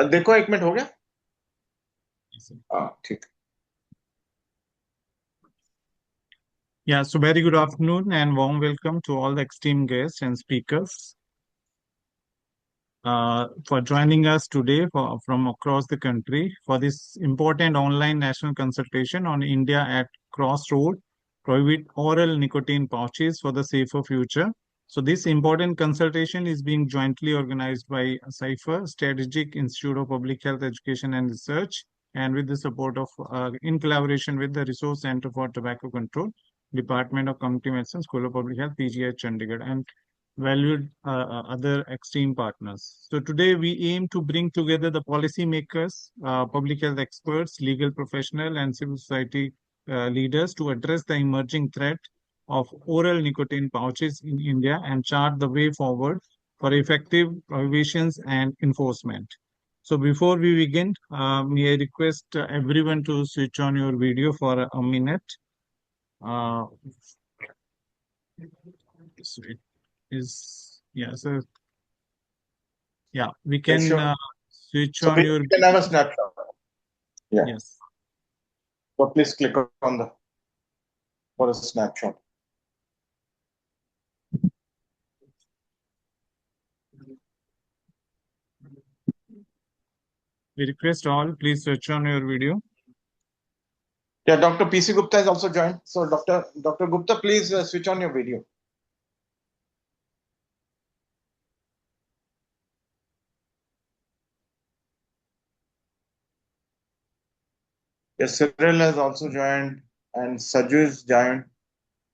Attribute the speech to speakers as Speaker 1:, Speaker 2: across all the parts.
Speaker 1: देखो 1 मिनट हो गया। हाँ ठीक।
Speaker 2: Yeah, so very good afternoon and warm welcome to all the esteemed guests and speakers for joining us today from across the country for this important online national consultation on India at Crossroads, prohibit oral nicotine pouches for the safer future. So this important consultation is being jointly organized by Sipher, Strategic Institute of Public Health Education and Research, and with the support of, in collaboration with the Resource Center for Tobacco Control, Department of Community Medicine, School of Public Health, PGI Chandigarh, and valued other extreme partners. So today we aim to bring together the policymakers, public health experts, legal professionals, and civil society leaders to address the emerging threat of oral nicotine pouches in India and chart the way forward for effective prohibitions and enforcement. So before we begin, may I request everyone to switch on your video for a minute. Uh, so it is, yeah, so yeah, we
Speaker 1: Yes,
Speaker 2: can
Speaker 1: sure.
Speaker 2: switch
Speaker 1: So
Speaker 2: on
Speaker 1: we
Speaker 2: your
Speaker 1: can have a
Speaker 2: video.
Speaker 1: snapshot. Yeah.
Speaker 2: Yes.
Speaker 1: So please click on the for a snapshot.
Speaker 2: We request all, please switch on your video.
Speaker 1: Yeah, Dr. PC Gupta has also joined. So Dr. Gupta, please switch on your video. Yes, Cyril has also joined, and Saju has joined.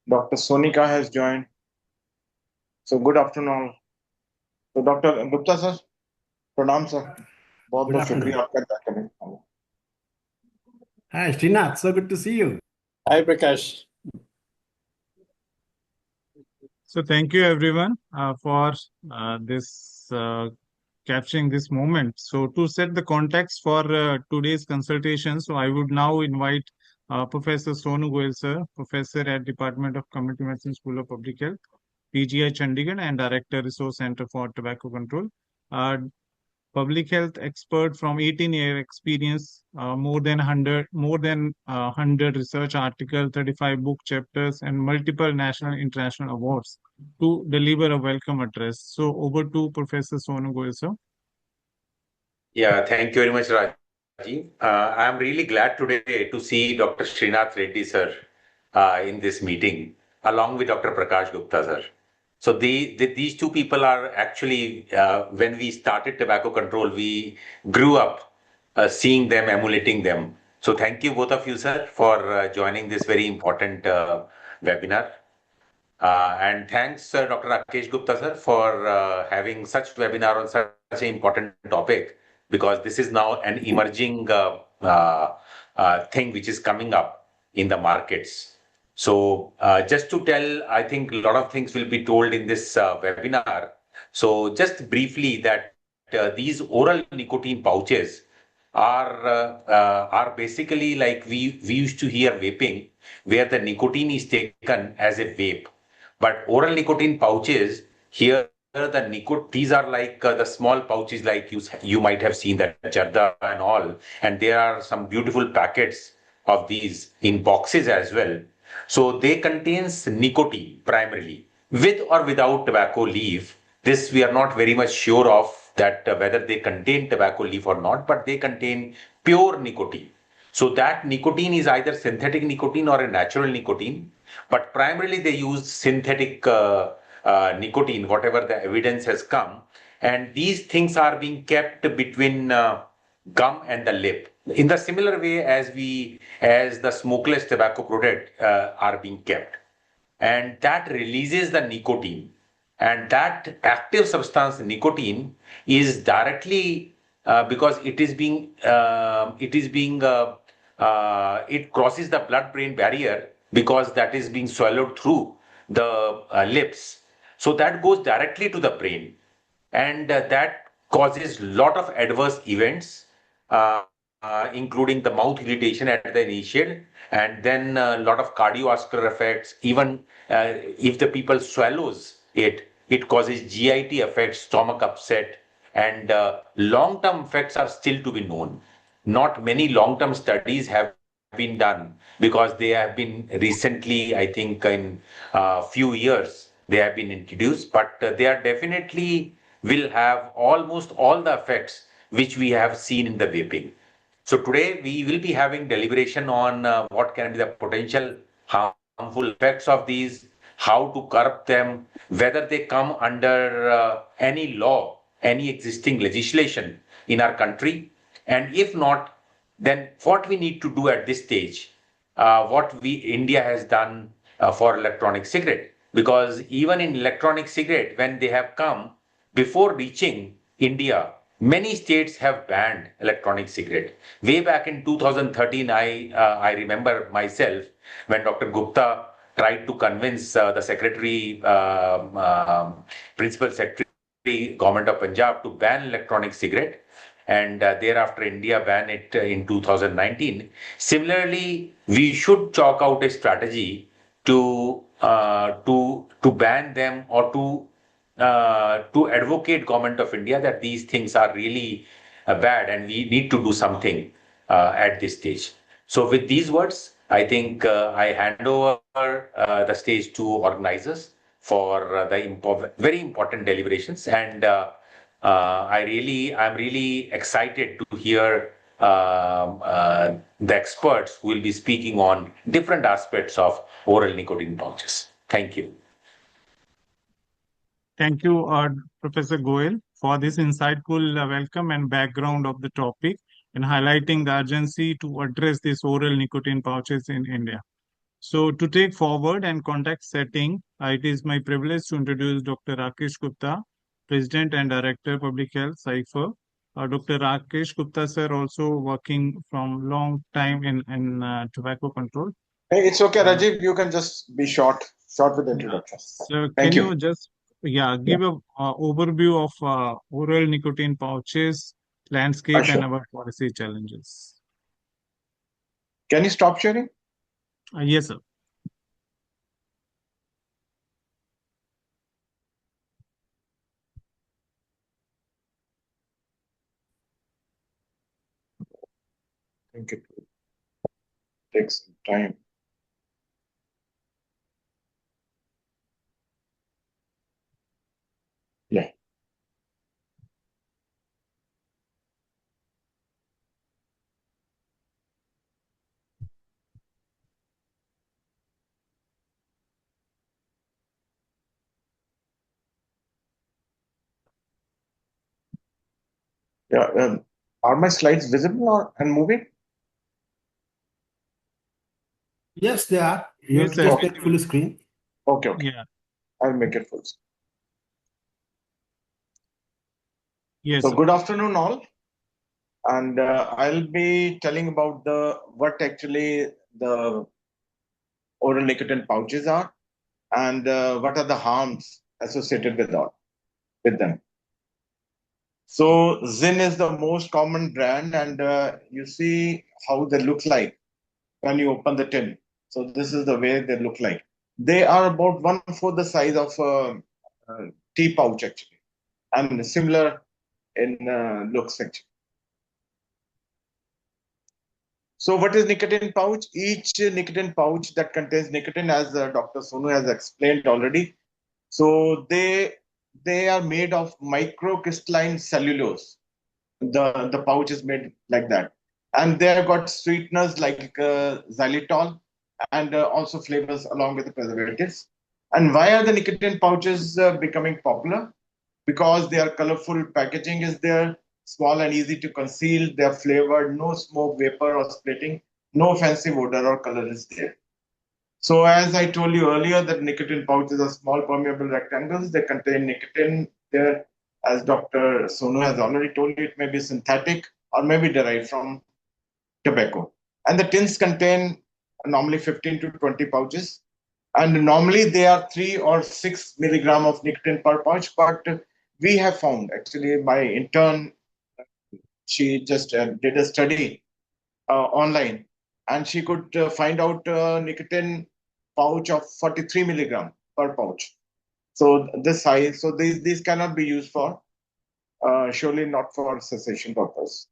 Speaker 1: Dr. Sonika has joined. So good afternoon all. So Dr. Gupta sir, pranam sir. बहुत
Speaker 3: Good
Speaker 1: बहुत शुक्रिया
Speaker 3: afternoon.
Speaker 1: आपका join करने के लिए।
Speaker 3: Hi, Srinath. So good to see you.
Speaker 4: Hi, Prakash.
Speaker 2: So thank you everyone for this capturing this moment. So to set the context for today's consultation, so I would now invite Professor Sonu Goyal sir, Professor at Department of Community Medicine, School of Public Health, PGI Chandigarh, and Director, Resource Center for Tobacco Control. Public health expert from 18-year experience, more than 100 research articles, 35 book chapters, and multiple national and international awards to deliver a welcome address. So over to Professor Sonu Goyal, sir.
Speaker 5: Yeah, thank you very much, Rajiv. I'm really glad today to see Dr. Srinath Reddy, sir, in this meeting, along with Dr. Prakash Gupta, sir. So these two people are actually, when we started tobacco control, we grew up seeing them, emulating them. So thank you both of you, sir, for joining this very important webinar. And thanks, Dr. Rakesh Gupta, sir, for having such webinar on such an important topic, because this is now an emerging thing which is coming up in the markets. So just to tell, I think a lot of things will be told in this webinar. So just briefly that these oral nicotine pouches are basically like we used to hear vaping, where the nicotine is taken as a vape. But oral nicotine pouches, here these are like the small pouches like you might have seen that Jardha and all, and there are some beautiful packets of these in boxes as well. So they contains nicotine primarily, with or without tobacco leaf. This we are not very much sure of that whether they contain tobacco leaf or not, but they contain pure nicotine. So that nicotine is either synthetic nicotine or a natural nicotine, but primarily they use synthetic nicotine, whatever the evidence has come. And these things are being kept between gum and the lip in the similar way as the smokeless tobacco product are being kept. And that releases the nicotine. And that active substance nicotine is directly because it crosses the blood-brain barrier because that is being swallowed through the lips. So that goes directly to the brain, and that causes lot of adverse events, including the mouth irritation at the initial, and then a lot of cardiovascular effects. Even if the people swallows it, it causes GIT effects, stomach upset, and long-term effects are still to be known. Not many long-term studies have been done because they have been recently, I think, in few years they have been introduced, but they are definitely will have almost all the effects which we have seen in the vaping. So today we will be having deliberation on what can be the potential harmful effects of these, how to curb them, whether they come under any law, any existing legislation in our country, and if not, then what we need to do at this stage, what we India has done for electronic cigarette, because even in electronic cigarette when they have come before reaching India, many states have banned electronic cigarette. Way back in 2013, I remember myself when Dr. Gupta tried to convince the secretary, principal secretary, government of Punjab to ban electronic cigarette, and thereafter India banned it in 2019. Similarly, we should chalk out a strategy to ban them, or to advocate government of India that these things are really bad and we need to do something at this stage. So with these words, I think I hand over the stage to organizers for the very important deliberations, and I'm really excited to hear the experts who will be speaking on different aspects of oral nicotine pouches. Thank you.
Speaker 2: Thank you, Professor Goel, for this insightful welcome and background of the topic and highlighting the urgency to address these oral nicotine pouches in India. So, to take forward and context setting, it is my privilege to introduce Dr. Rakesh Gupta, President and Director, Public Health, Sipher. Dr. Rakesh Gupta, sir, also working from long time in tobacco control.
Speaker 1: Hey, it's okay, Rajiv. You can just be short with the introduction.
Speaker 2: So,
Speaker 1: Thank
Speaker 2: can
Speaker 1: you.
Speaker 2: you just give a overview of oral nicotine pouches, landscape,
Speaker 1: Sure.
Speaker 2: and our policy challenges?
Speaker 1: Can you stop sharing?
Speaker 2: Yes, sir.
Speaker 1: I think it will take some time. Yeah. Yeah. Are my slides visible and moving?
Speaker 3: Yes, they are. You have
Speaker 2: Yes,
Speaker 3: to
Speaker 2: sir.
Speaker 3: just make full screen.
Speaker 1: Okay.
Speaker 2: Yeah.
Speaker 1: I'll make it full.
Speaker 2: Yes,
Speaker 1: So
Speaker 2: sir.
Speaker 1: good afternoon, all. And I'll be telling about what actually the oral nicotine pouches are, and what are the harms associated with them. So Zyn is the most common brand, and you see how they look like when you open the tin. So this is the way they look like. They are about 1/4 the size of a tea pouch actually, and similar in looks actually. So what is nicotine pouch? Each nicotine pouch that contains nicotine, as Dr. Sonu has explained already. So they are made of microcrystalline cellulose. The pouch is made like that, and they have got sweeteners like xylitol, and also flavors along with the preservatives. And why are the nicotine pouches becoming popular? Because they are colorful, packaging is there, small and easy to conceal, they are flavored, no smoke, vapor or splitting, no fancy odor or color is there. So as I told you earlier, that nicotine pouches are small permeable rectangles. They contain nicotine there. As Dr. Sonu has already told you, it may be synthetic or may be derived from tobacco. And the tins contain normally 15 to 20 pouches. And normally they are 3 or 6 milligram of nicotine per pouch. But we have found, actually, my intern, she just did a study online, and she could find out nicotine pouch of 43 milligram per pouch. So this size, so these cannot be used for surely not for cessation purpose.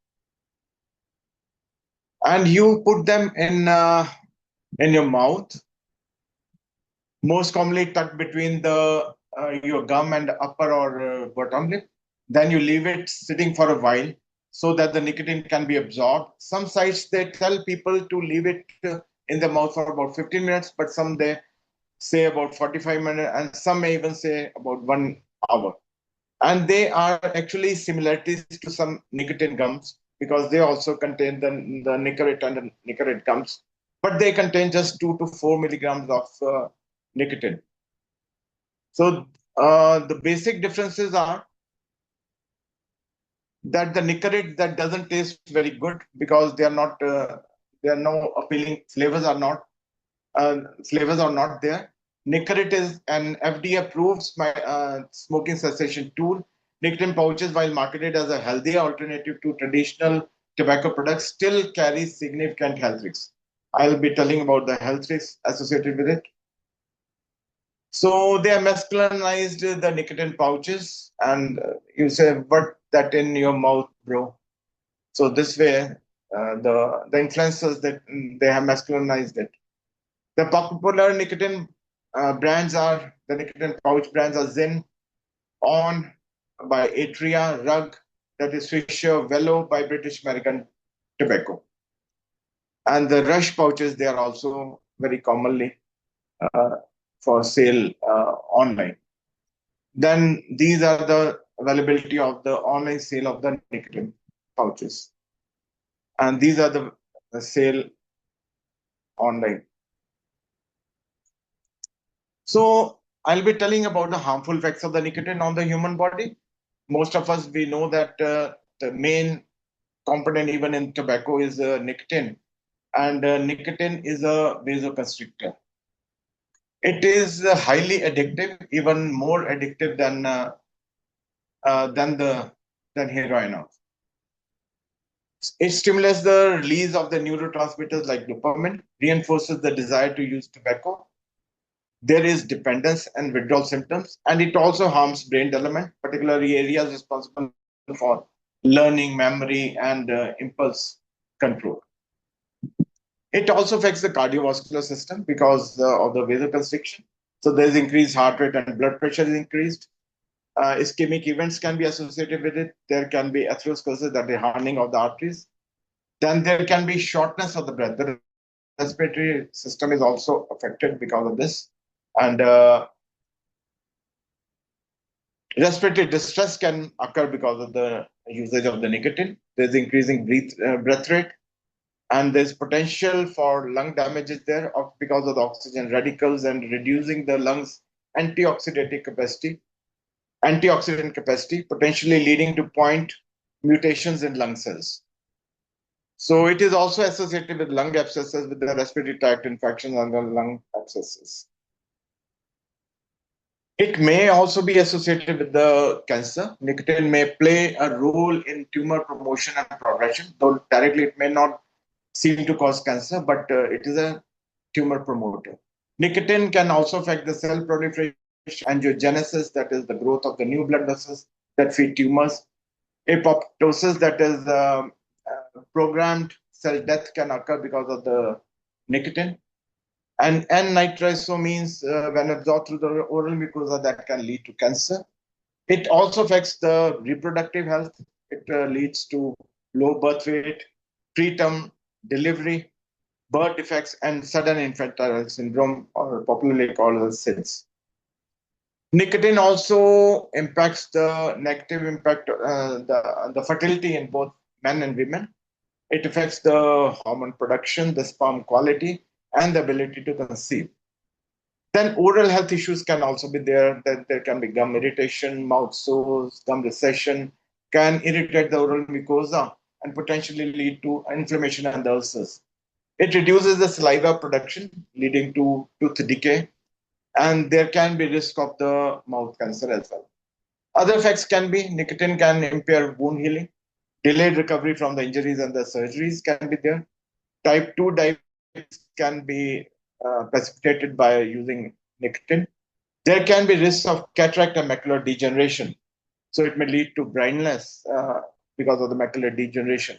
Speaker 1: And you put them in your mouth, most commonly tucked between the your gum and upper or bottom lip. Then you leave it sitting for a while so that the nicotine can be absorbed. Some sites they tell people to leave it in the mouth for about 15 minutes, but some they say about 45 minutes, and some may even say about 1 hour. And they are actually similarities to some nicotine gums because they also contain the nicorate and the nicorate gums, but they contain just 2 to 4 milligrams of nicotine. So the basic differences are that the nicorate that doesn't taste very good because they are no appealing flavors are not there. Nicorate is an FDA approved smoking cessation tool. Nicotine pouches, while marketed as a healthy alternative to traditional tobacco products, still carry significant health risks. I'll be telling about the health risks associated with it. So they are masculinized the nicotine pouches, and you say, "What that in your mouth, bro?" So this way, the influencers that they have masculinized it. The popular nicotine brands are the nicotine pouch brands are Zyn, On by Atria, Rug, that is Fisher, Velo by British American Tobacco, and the Rush pouches they are also very commonly uh, for sale online. Then these are the availability of the online sale of the nicotine pouches, and these are the sale online. So I'll be telling about the harmful effects of the nicotine on the human body. Most of us, we know that the main component even in tobacco is nicotine, and nicotine is a vasoconstrictor. It is highly addictive, even more addictive than the than heroin. It stimulates the release of the neurotransmitters like dopamine, reinforces the desire to use tobacco. There is dependence and withdrawal symptoms, and it also harms brain development, particularly areas responsible for learning, memory, and impulse control. It also affects the cardiovascular system because of the vasoconstriction. So there's increased heart rate and blood pressure is increased. Ischemic events can be associated with it. There can be atherosclerosis, that is hardening of the arteries. Then there can be shortness of the breath. The respiratory system is also affected because of this. And respiratory distress can occur because of the usage of the nicotine. There's increasing breath rate, and there's potential for lung damages there because of the oxygen radicals and reducing the lungs' antioxidant capacity, potentially leading to point mutations in lung cells. So it is also associated with lung abscesses, with the respiratory tract infections and the lung abscesses. It may also be associated with the cancer. Nicotine may play a role in tumor promotion and progression, though directly it may not seem to cause cancer, but it is a tumor promoter. Nicotine can also affect the cell proliferation, angiogenesis, that is the growth of the new blood vessels that feed tumors. Apoptosis, that is programmed cell death, can occur because of the nicotine. And N-nitrosamines, when absorbed through the oral mucosa, that can lead to cancer. It also affects the reproductive health. It leads to low birth weight, preterm delivery, birth defects, and sudden infantile syndrome, or popularly called as SIDS. Nicotine also impacts the negative impact, the fertility in both men and women. It affects the hormone production, the sperm quality, and the ability to conceive. Then oral health issues can also be there. That there can be gum irritation, mouth sores, gum recession, can irritate the oral mucosa and potentially lead to inflammation and ulcers. It reduces the saliva production, leading to tooth decay, and there can be risk of the mouth cancer as well. Other effects can be nicotine can impair wound healing, delayed recovery from the injuries and the surgeries can be there. Type 2 diabetes can be precipitated by using nicotine. There can be risks of cataract and macular degeneration So it may lead to blindness because of the macular degeneration.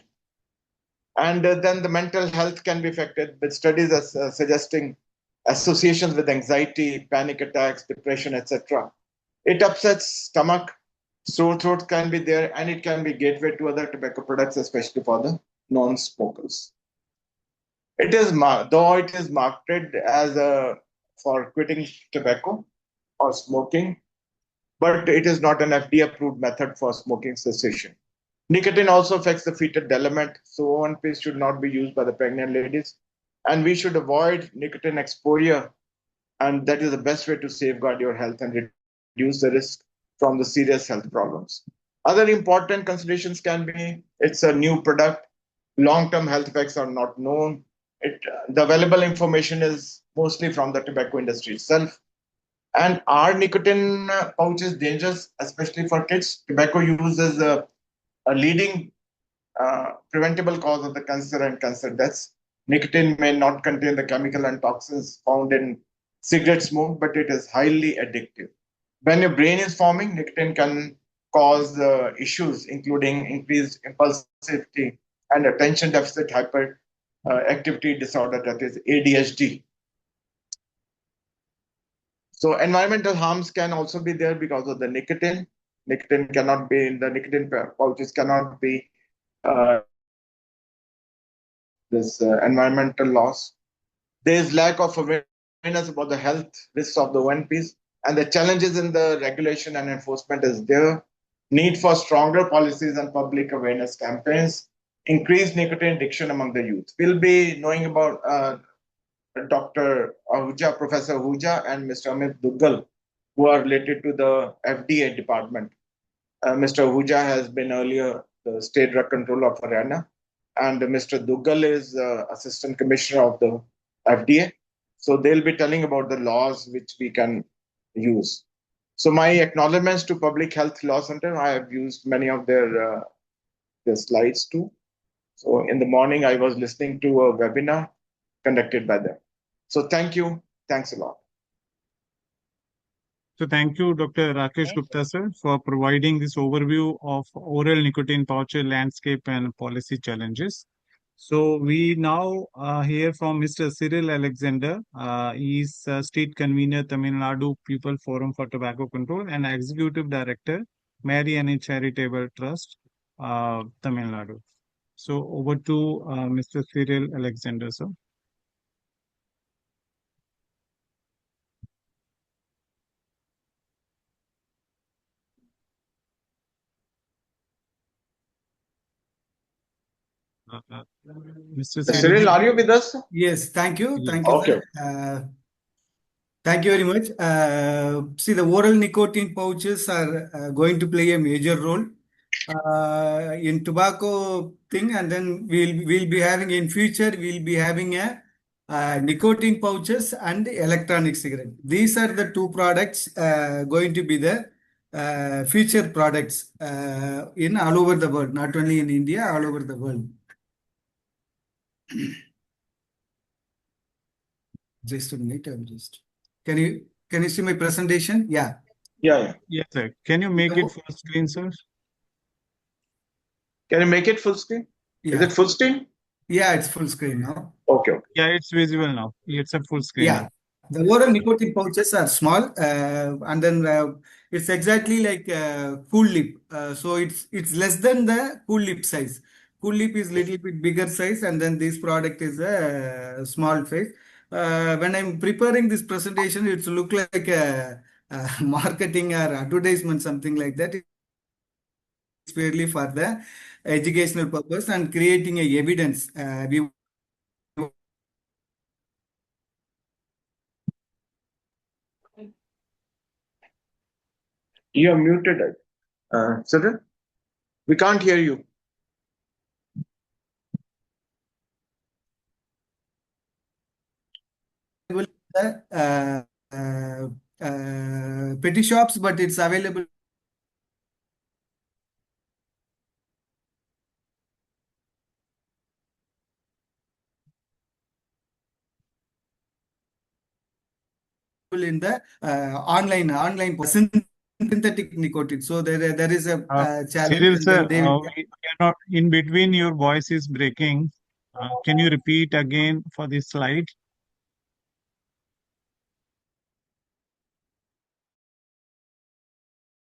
Speaker 1: And then the mental health can be affected, with studies suggesting associations with anxiety, panic attacks, depression, etc. It upsets stomach, sore throat can be there, and it can be gateway to other tobacco products, especially for the non-smokers. It is though it is marketed as for quitting tobacco or smoking, but it is not an FDA-approved method for smoking cessation. Nicotine also affects the fetal development, so ONPs should not be used by the pregnant ladies, and we should avoid nicotine exposure, and that is the best way to safeguard your health and reduce the risk from the serious health problems. Other important considerations can be it's a new product, long-term health effects are not known. The available information is mostly from the tobacco industry itself. And are nicotine pouches dangerous, especially for kids? Tobacco use is a leading preventable cause of the cancer and cancer deaths. Nicotine may not contain the chemical and toxins found in cigarette smoke, but it is highly addictive. When your brain is forming, nicotine can cause issues, including increased impulsivity and attention deficit hyperactivity disorder, that is ADHD. So environmental harms can also be there because of the nicotine. Nicotine cannot be in the nicotine pouches cannot be this environmental loss. There is lack of awareness about the health risks of the ONPs, and the challenges in the regulation and enforcement is there. Need for stronger policies and public awareness campaigns. Increased nicotine addiction among the youth. We'll be knowing about Dr. Ahuja, Professor Ahuja, and Mr. Amit Duggal, who are related to the FDA department. Mr. Ahuja has been earlier the State Drug Controller of Haryana, and Mr. Duggal is Assistant Commissioner of the FDA. So they'll be telling about the laws which we can use. So my acknowledgements to Public Health Law Center. I have used many of their slides too. So in the morning, I was listening to a webinar conducted by them. So thank you. Thanks a lot.
Speaker 2: So thank you, Dr. Rakesh Gupta, sir, for providing this overview of oral nicotine pouch landscape and policy challenges. So we now hear from Mr. Cyril Alexander. He is State Convener, Tamil Nadu People Forum for Tobacco Control and Executive Director, Mary Ann Charitable Trust, Tamil Nadu. So over to Mr. Cyril Alexander, sir. Mr.
Speaker 1: Cyril, are you with us?
Speaker 3: Yes, thank you. Thank you,
Speaker 1: Okay.
Speaker 3: sir. Thank you very much. See, the oral nicotine pouches are going to play a major role in tobacco thing, and then we'll be having in future we'll be having a nicotine pouches and electronic cigarette. These are the two products going to be the future products in all over the world, not only in India, all over the world. Just a minute, I'm just. Can you see my presentation? Yeah.
Speaker 1: Yeah.
Speaker 2: Yes, sir. Can you make it full screen, sir?
Speaker 1: Can you make it full screen?
Speaker 3: Yeah.
Speaker 1: Is it full screen?
Speaker 3: Yeah, it's full screen now.
Speaker 1: Okay.
Speaker 2: Yeah, it's visible now. It's a full screen.
Speaker 3: Yeah. The oral nicotine pouches are small, and then it's exactly like cool lip. So it's less than the cool lip size. Cool lip is little bit bigger size, and then this product is a small size. When I'm preparing this presentation, it's look like a marketing or advertisement, something like that. It's purely for the educational purpose and creating a evidence.
Speaker 1: You are muted, Cyril. We can't hear you.
Speaker 3: Petty shops, but it's available in the online since synthetic nicotine. So there is a challenge,
Speaker 2: Cyril
Speaker 3: and
Speaker 2: sir,
Speaker 3: then they will.
Speaker 2: we are not in between. Your voice is breaking. Can you repeat again for this slide?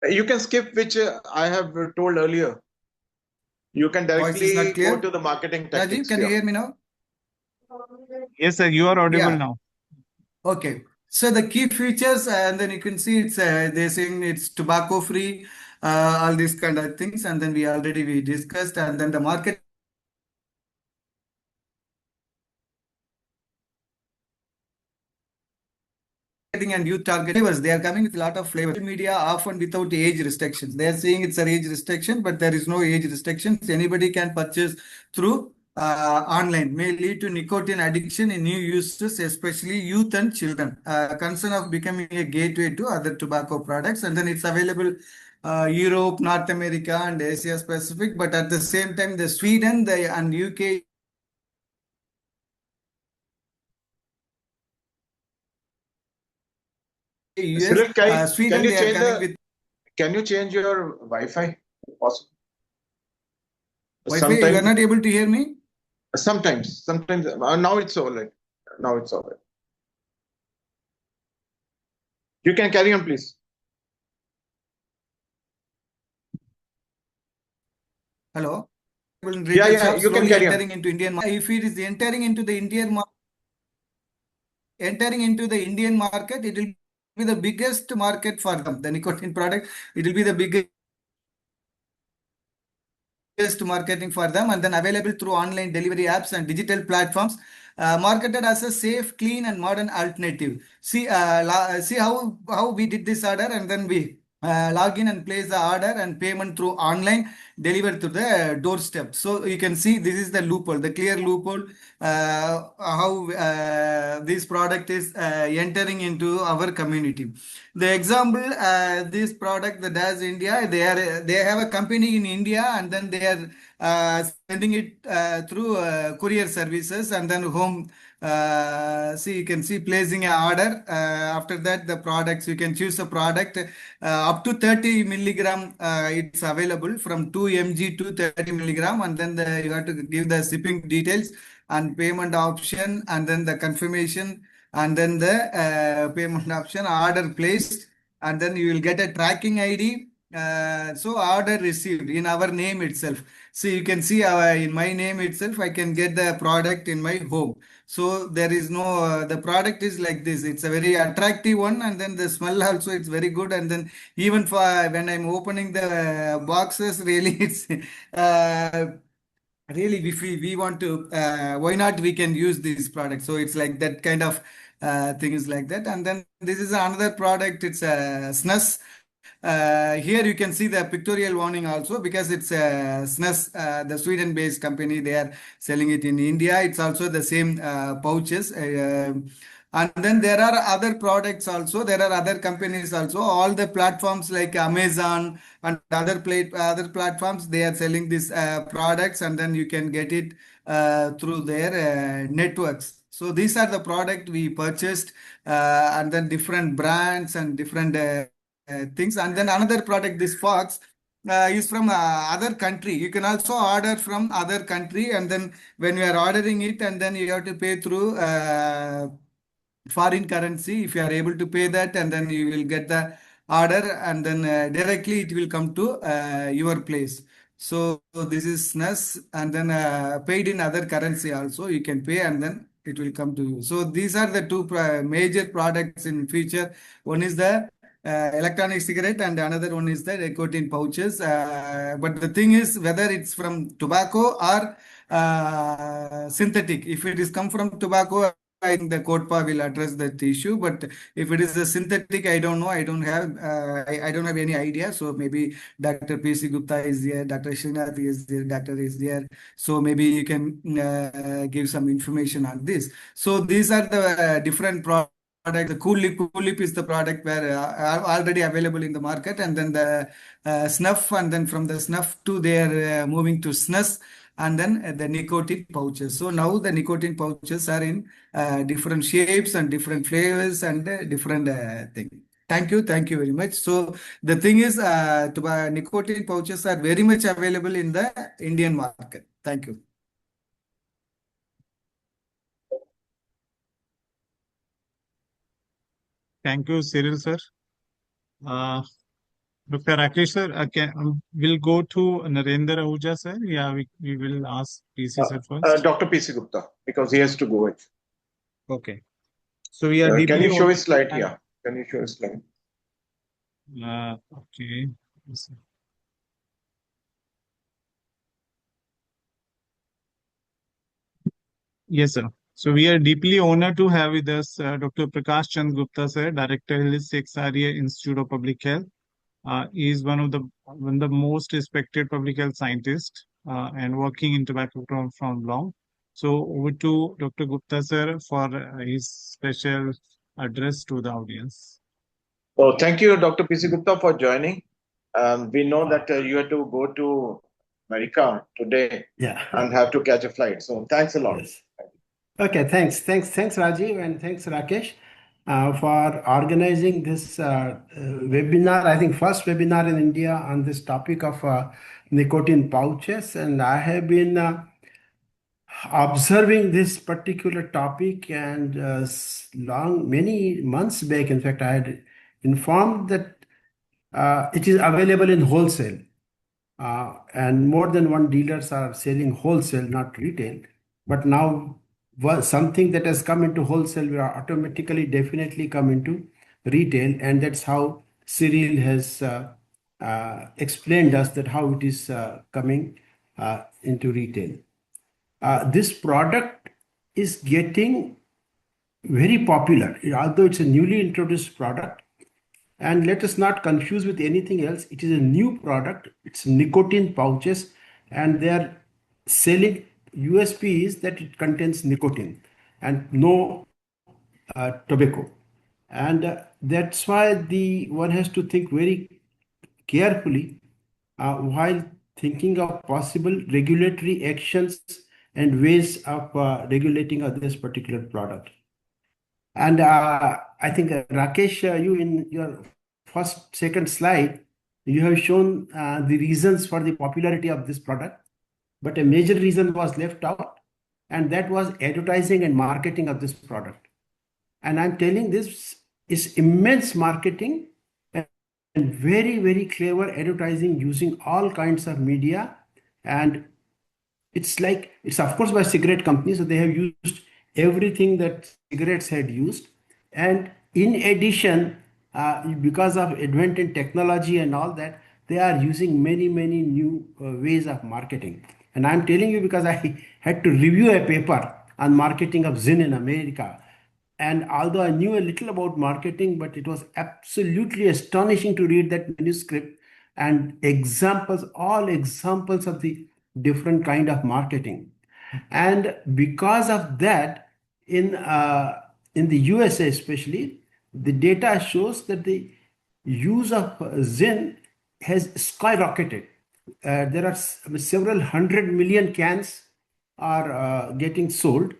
Speaker 1: You can skip which I have told earlier. You can
Speaker 3: Voice is not
Speaker 1: directly go
Speaker 3: clear.
Speaker 1: to the marketing
Speaker 3: Rajiv,
Speaker 1: tactics.
Speaker 3: can you hear me now?
Speaker 2: Yes, sir. You are audible
Speaker 3: Yeah.
Speaker 2: now.
Speaker 3: Okay. So the key features, and then you can see it's they're saying it's tobacco free, all these kind of things, and then we discussed, and then the marketing and youth target flavors. They are coming with a lot of flavors. Media often without age restrictions. They are saying it's an age restriction, but there is no age restrictions. Anybody can purchase through online. May lead to nicotine addiction in new users, especially youth and children. Concern of becoming a gateway to other tobacco products, and then it's available. Europe, North America, and Asia Pacific, but at the same time, the Sweden, and UK. US,
Speaker 1: Cyril, can
Speaker 3: Sweden,
Speaker 1: you
Speaker 3: they are
Speaker 1: change
Speaker 3: coming with
Speaker 1: can you change your Wi-Fi? Possible.
Speaker 3: Wi-Fi. You are
Speaker 1: Sometimes,
Speaker 3: not able to hear me?
Speaker 1: sometimes. Now it's all right. Now it's all right. You can carry on, please.
Speaker 3: Hello?
Speaker 1: Yeah,
Speaker 3: Retail shops
Speaker 1: you can
Speaker 3: slowly
Speaker 1: carry on.
Speaker 3: entering into Indian market. If it is entering into the Indian market, it will be the biggest market for them. The nicotine product, it will be the biggest marketing for them, and then available through online delivery apps and digital platforms, marketed as a safe, clean, and modern alternative. See how we did this order, and then we log in and place the order, and payment through online delivered to the doorstep. So you can see this is the loophole, the clear loophole, how this product is entering into our community. The example, this product, the Das India, they have a company in India, and then they are sending it through courier services, and then home. See, you can see placing an order. After that, the products, you can choose a product up to 30 milligram. It's available from 2 mg to 30 milligram, and then you have to give the shipping details and payment option, and then the confirmation, and then the payment option, order placed, and then you will get a tracking ID. So order received in our name itself. So you can see in my name itself, I can get the product in my home. So there is no, the product is like this. It's a very attractive one, and then the smell also, it's very good. And then even for when I'm opening the boxes, really it's really we want to, why not we can use this product. So it's like that kind of things like that. And then this is another product. It's a snus. Here you can see the pictorial warning also, because it's snus, the Sweden based company. They are selling it in India. It's also the same pouches. And then there are other products also. There are other companies also. All the platforms like Amazon and other platforms, they are selling these products, and then you can get it through their networks. So these are the product we purchased, and then different brands and different things. And then another product, this Fox, is from other country. You can also order from other country, and then when you are ordering it, and then you have to pay through foreign currency. If you are able to pay that, and then you will get the order, and then directly it will come to your place. So this is SNES, and then paid in other currency also you can pay, and then it will come to you. So these are the two major products in future. One is the electronic cigarette, and another one is the nicotine pouches. But the thing is whether it's from tobacco or synthetic. If it is come from tobacco, I think the CODPA will address that issue. But if it is a synthetic, I don't know. I don't have I don't have any idea. So maybe Dr. P.C. Gupta is there, Dr. Srinath is there, Doctor is there. So maybe you can give some information on this. So these are the different products. The Cool Lip is the product where already available in the market, and then the snuff, and then from the snuff to they are moving to snus, and then the nicotine pouches. So now the nicotine pouches are in different shapes and different flavors and different things. Thank you very much. So the thing is, nicotine pouches are very much available in the Indian market. Thank you.
Speaker 2: Thank you, Cyril sir. Dr. Rakesh sir, we'll go to Narendra Ahuja sir. Yeah, we will ask PC sir first.
Speaker 1: Dr. PC Gupta, because he has to go it.
Speaker 2: Okay. So we are
Speaker 1: Can
Speaker 2: deeply
Speaker 1: you show his slide
Speaker 2: honored-
Speaker 1: here? Can you show his slide?
Speaker 2: Okay. Yes, sir. Yes, sir. So we are deeply honored to have with us Dr. Prakash Chandra Gupta sir, Director, Healis-Sekhsaria Institute of Public Health. He is one of the most respected public health scientists and working in tobacco from long. So over to Dr. Gupta sir for his special address to the audience.
Speaker 1: Oh, thank you, Dr. PC Gupta, for joining. We know that you had to go to America today and have to catch a flight. So thanks a lot.
Speaker 4: Yes. Okay, thanks, Rajiv, and thanks, Rakesh, for organizing this webinar. I think first webinar in India on this topic of nicotine pouches, and I have been observing this particular topic and many months back. In fact, I had informed that it is available in wholesale, and more than one dealers are selling wholesale, not retail. But now, something that has come into wholesale will automatically, definitely come into retail, and that's how Cyril has explained us that how it is coming into retail. This product is getting very popular, although it's a newly introduced product. And let us not confuse with anything else. It is a new product. It's nicotine pouches, and they are selling. USP is that it contains nicotine and no tobacco, and that's why one has to think very carefully while thinking of possible regulatory actions and ways of regulating this particular product. And I think, Rakesh, you in your second slide, you have shown the reasons for the popularity of this product, but a major reason was left out, and that was advertising and marketing of this product. And I'm telling this is immense marketing and very, very clever advertising using all kinds of media. And it's of course by cigarette companies, so they have used everything that cigarettes had used. And in addition, because of advent in technology and all that, they are using many, many new ways of marketing. And I'm telling you because I had to review a paper on marketing of Zyn in America. And although I knew a little about marketing, but it was absolutely astonishing to read that manuscript and all examples of the different kind of marketing. And because of that, in the USA especially, the data shows that the use of Zyn has skyrocketed. There are several 100 million cans are getting sold,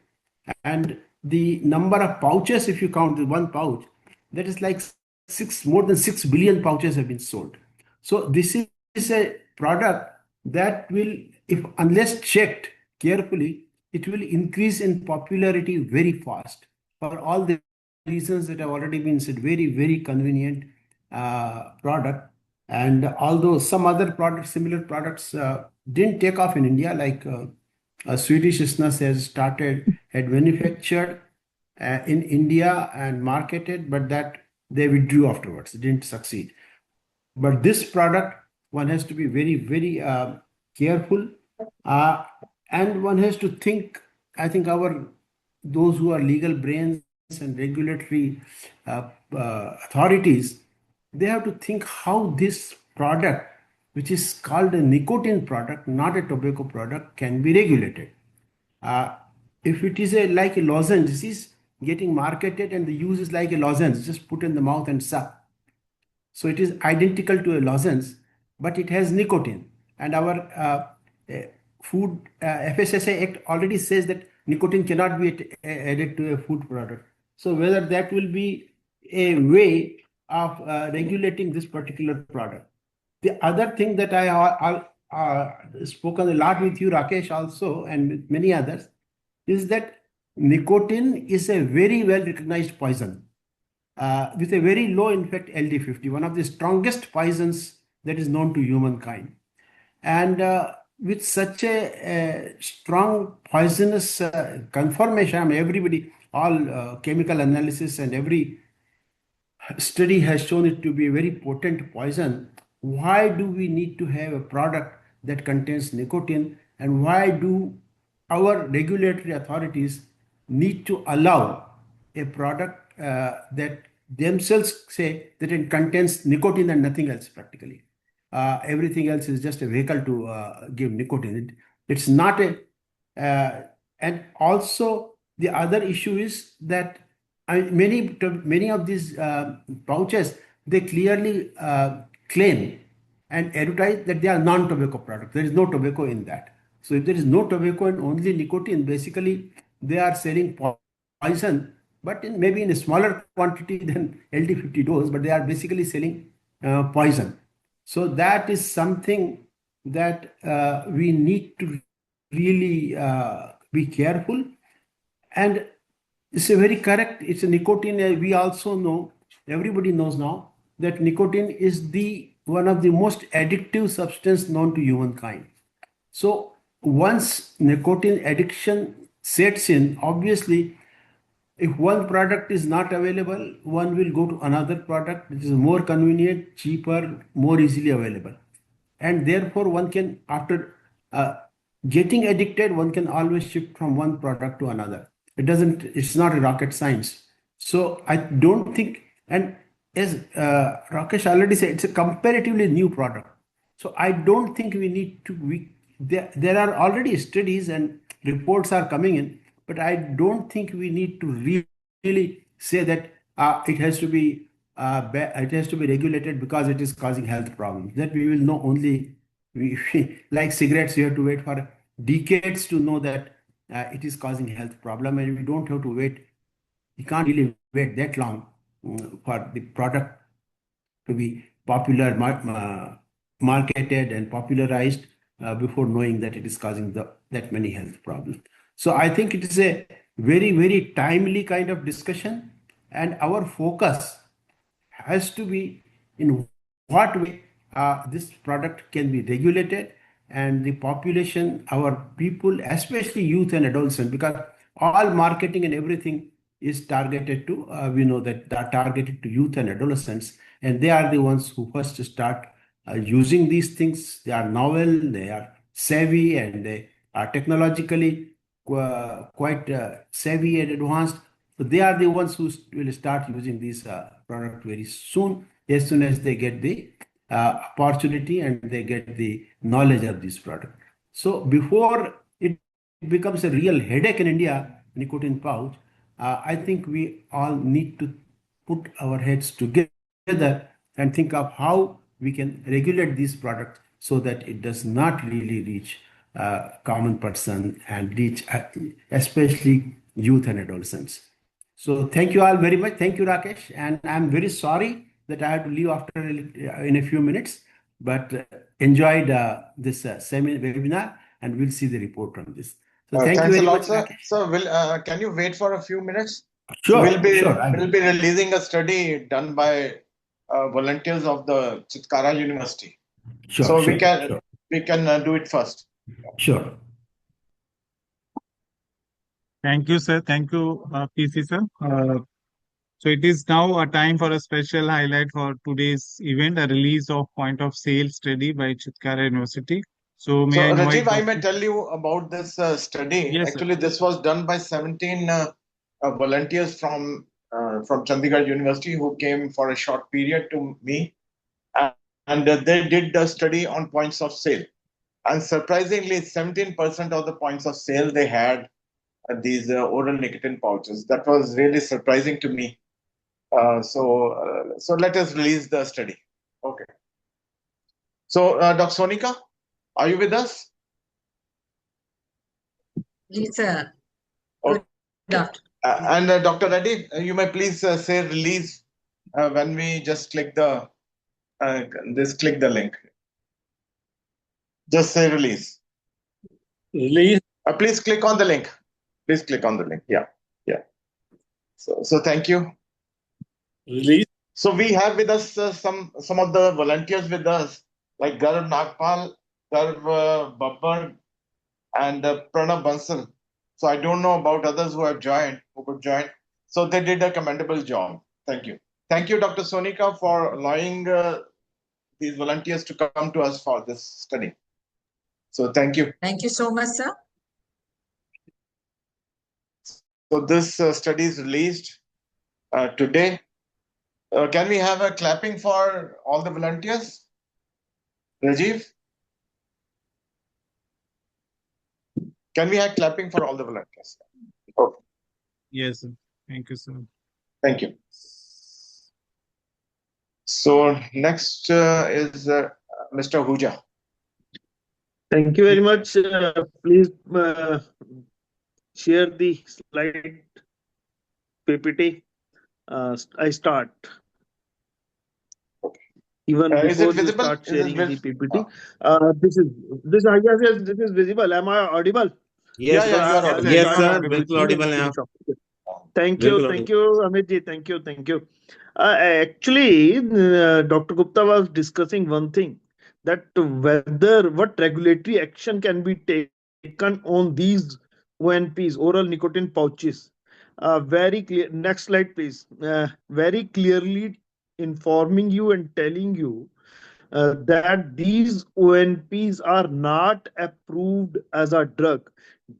Speaker 4: and the number of pouches, if you count the one pouch, that is like more than 6 billion pouches have been sold. So this is a product that will, unless checked carefully, it will increase in popularity very fast for all the reasons that have already been said. Very, very convenient product. And although some other products, similar products, didn't take off in India, like Swedish Snus had manufactured in India and marketed, but that they withdrew afterwards. It didn't succeed. But this product, one has to be very, very careful, and one has to think. I think those who are legal brains and regulatory authorities, they have to think how this product, which is called a nicotine product, not a tobacco product, can be regulated. If it is like a lozenge, this is getting marketed and the use is like a lozenge, just put in the mouth and suck. So it is identical to a lozenge, but it has nicotine. And our food FSSAI Act already says that nicotine cannot be added to a food product. So whether that will be a way of regulating this particular product. The other thing that I spoken a lot with you, Rakesh, also, and with many others, is that nicotine is a very well recognized poison with a very low, in fact, LD50, one of the strongest poisons that is known to humankind. And with such a strong poisonous conformation, I mean, everybody, all chemical analysis and every study has shown it to be a very potent poison. Why do we need to have a product that contains nicotine, and why do our regulatory authorities need to allow a product that themselves say that it contains nicotine and nothing else practically? Everything else is just a vehicle to give nicotine. It's not a, and also the other issue is that many of these pouches, they clearly claim and advertise that they are non-tobacco products. There is no tobacco in that. So if there is no tobacco and only nicotine, basically they are selling poison, but maybe in a smaller quantity than LD50 dose, but they are basically selling poison. So that is something that we need to really be careful. And it's a very correct. It's a nicotine. We also know, everybody knows now that nicotine is the one of the most addictive substance known to humankind. So once nicotine addiction sets in, obviously, if one product is not available, one will go to another product which is more convenient, cheaper, more easily available. And therefore, one can, after getting addicted, one can always shift from one product to another. It's not a rocket science. So I don't think, and as Rakesh already said, it's a comparatively new product. So I don't think we need to, there are already studies and reports are coming in, but I don't think we need to really say that it has to be regulated because it is causing health problems. That we will know only, like cigarettes, you have to wait for decades to know that it is causing health problem, and we don't have to wait. You can't really wait that long for the product to be marketed and popularized before knowing that it is causing that many health problems. So I think it is a very, very timely kind of discussion, and our focus has to be in what way this product can be regulated, and the population, our people, especially youth and adolescents, because all marketing and everything is targeted to, we know that they are targeted to youth and adolescents, and they are the ones who first start using these things. They are novel, they are savvy, and they are technologically quite savvy and advanced. So they are the ones who will start using these product very soon, as soon as they get the opportunity and they get the knowledge of this product. So before it becomes a real headache in India, nicotine pouch, I think we all need to put our heads together and think of how we can regulate this product so that it does not really reach common person and reach especially youth and adolescents. So thank you all very much. Thank you, Rakesh. And I'm very sorry that I had to leave after in a few minutes, but enjoyed this webinar, and we'll see the report from this. So thank you
Speaker 1: Thanks a
Speaker 4: very
Speaker 1: lot,
Speaker 4: much,
Speaker 1: sir.
Speaker 4: Rakesh.
Speaker 1: So, can you wait for a few minutes?
Speaker 4: Sure,
Speaker 1: We'll be
Speaker 4: sure.
Speaker 1: releasing a study done by volunteers of the Chitkara University.
Speaker 4: Sure,
Speaker 1: So
Speaker 4: sure,
Speaker 1: we can do it first.
Speaker 4: sure.
Speaker 2: Thank you, sir. Thank you, PC sir. So it is now a time for a special highlight for today's event, a release of point of sale study by Chitkara University. So may I
Speaker 1: So,
Speaker 2: invite
Speaker 1: Rajiv, I may
Speaker 2: Dr.
Speaker 1: tell you about this study.
Speaker 2: Yes, sir.
Speaker 1: Actually, this was done by 17 volunteers from Chandigarh University who came for a short period to me, and they did the study on points of sale. And surprisingly, 17% of the points of sale they had these oral nicotine pouches. That was really surprising to me. So let us release the study. Okay. So, Dr. Sonika, are you with us?
Speaker 6: Yes, sir.
Speaker 1: Okay.
Speaker 6: Good afternoon.
Speaker 1: And Dr. Reddy, you may please say release when we just click the click the link. Just say release.
Speaker 6: Release.
Speaker 1: Please click on the link. Please click on the link. Yeah. So thank you.
Speaker 6: Release.
Speaker 1: So we have with us some of the volunteers with us, like Garv Nagpal, Garv Babbar, and Pranav Bansal. So I don't know about others who could join. So they did a commendable job. Thank you. Thank you, Dr. Sonika, for allowing these volunteers to come to us for this study. So thank you.
Speaker 7: Thank you so much, sir.
Speaker 1: So this study is released today. Can we have a clapping for all the volunteers? Rajiv? Can we have clapping for all the volunteers? Okay.
Speaker 2: Yes, sir. Thank you, sir.
Speaker 1: Thank you. So next is Mr. Huja.
Speaker 6: Thank you very much. Please share the slide PPT. I start. Even
Speaker 1: Is it
Speaker 6: before you
Speaker 1: visible?
Speaker 6: start
Speaker 1: Is it
Speaker 6: sharing the
Speaker 1: vis-
Speaker 6: PPT, yes, this is visible. Am I audible?
Speaker 1: Yeah,
Speaker 2: Yes,
Speaker 1: you are audible.
Speaker 2: you
Speaker 8: Yes,
Speaker 2: are
Speaker 8: sir.
Speaker 2: audible.
Speaker 8: बिल्कुल audible हैं आप.
Speaker 6: Thank you, Amit ji. Thank you. Actually, Dr. Gupta was discussing one thing, that what regulatory action can be taken on these ONPs, oral nicotine pouches. Very clear. Next slide, please. Very clearly informing you and telling you that these ONPs are not approved as a drug.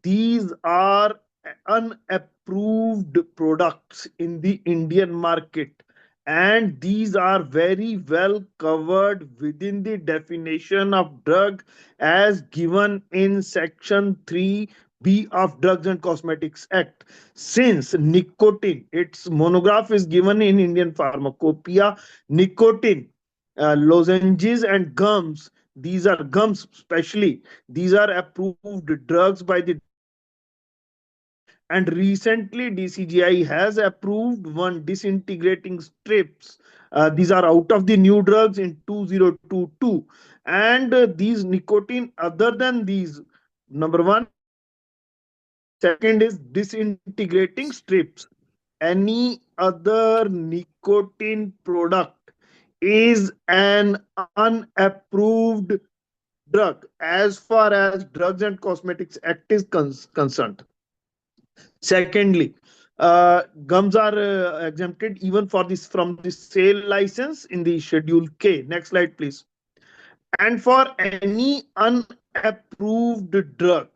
Speaker 6: These are unapproved products in the Indian market, and these are very well covered within the definition of drug as given in section 3B of Drugs and Cosmetics Act. Since nicotine, its monograph is given in Indian Pharmacopoeia, nicotine, lozenges and gums, these are gums especially, these are approved drugs by the and recently DCGI has approved one disintegrating strips. These are out of the new drugs in 2022, and these nicotine, other than these, number one, second is disintegrating strips. Any other nicotine product is an unapproved drug as far as Drugs and Cosmetics Act is concerned. Secondly, gums are exempted even for this from the sale license in the Schedule K. Next slide, please. And for any unapproved drug,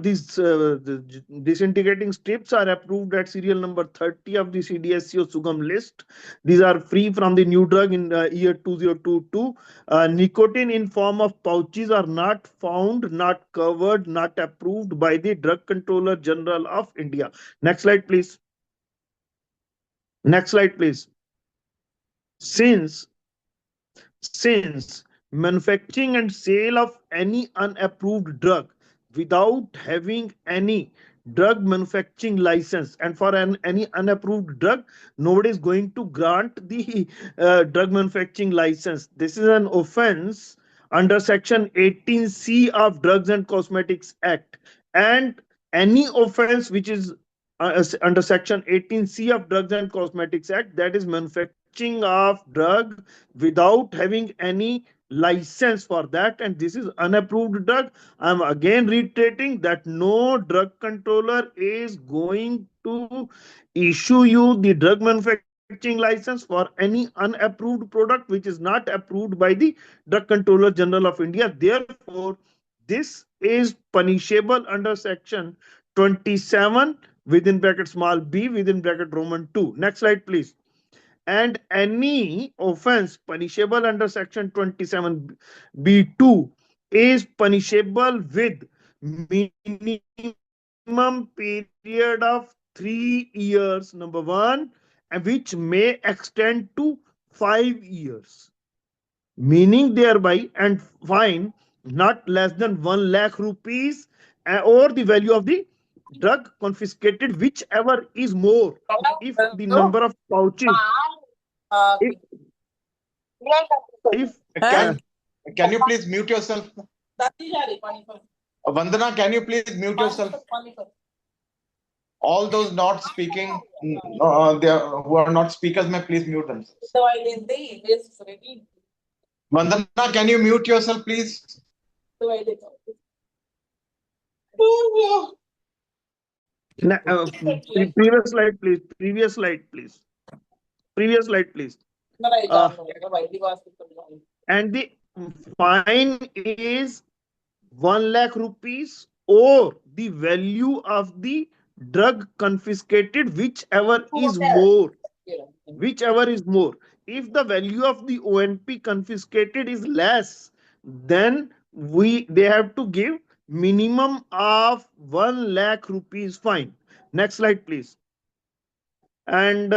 Speaker 6: these disintegrating strips are approved at serial number 30 of the CDSCO Sugam list. These are free from the new drug in year 2022. Nicotine in form of pouches are not found, not covered, not approved by the Drug Controller General of India. Next slide, please. Next slide, please. Since manufacturing and sale of any unapproved drug without having any drug manufacturing license, and for any unapproved drug, nobody is going to grant the drug manufacturing license. This is an offense under section 18C of Drugs and Cosmetics Act, and any offense which is under section 18C of Drugs and Cosmetics Act, that is manufacturing of drug without having any license for that, and this is unapproved drug. I'm again reiterating that no drug controller is going to issue you the drug manufacturing license for any unapproved product which is not approved by the Drug Controller General of India. Therefore, this is punishable under section 27 within bracket small b within bracket Roman 2. Next slide, please. And any offense punishable under section 27b2 is punishable with minimum period of 3 years, number one, and which may extend to 5 years. Meaning thereby, and fine not less than 1 lakh rupees or the value of the drug confiscated, whichever is more. If the number of pouches, if
Speaker 1: Can you please mute yourself? Vandana, can you please mute yourself? All those not speaking, who are not speakers, may please mute themselves. Vandana, can you mute yourself, please?
Speaker 6: previous slide, please. Previous slide, please. Previous slide, please. And the fine is 1 lakh rupees or the value of the drug confiscated, whichever is more. Whichever is more. If the value of the ONP confiscated is less, then they have to give minimum of 1 lakh rupees fine. Next slide, please. And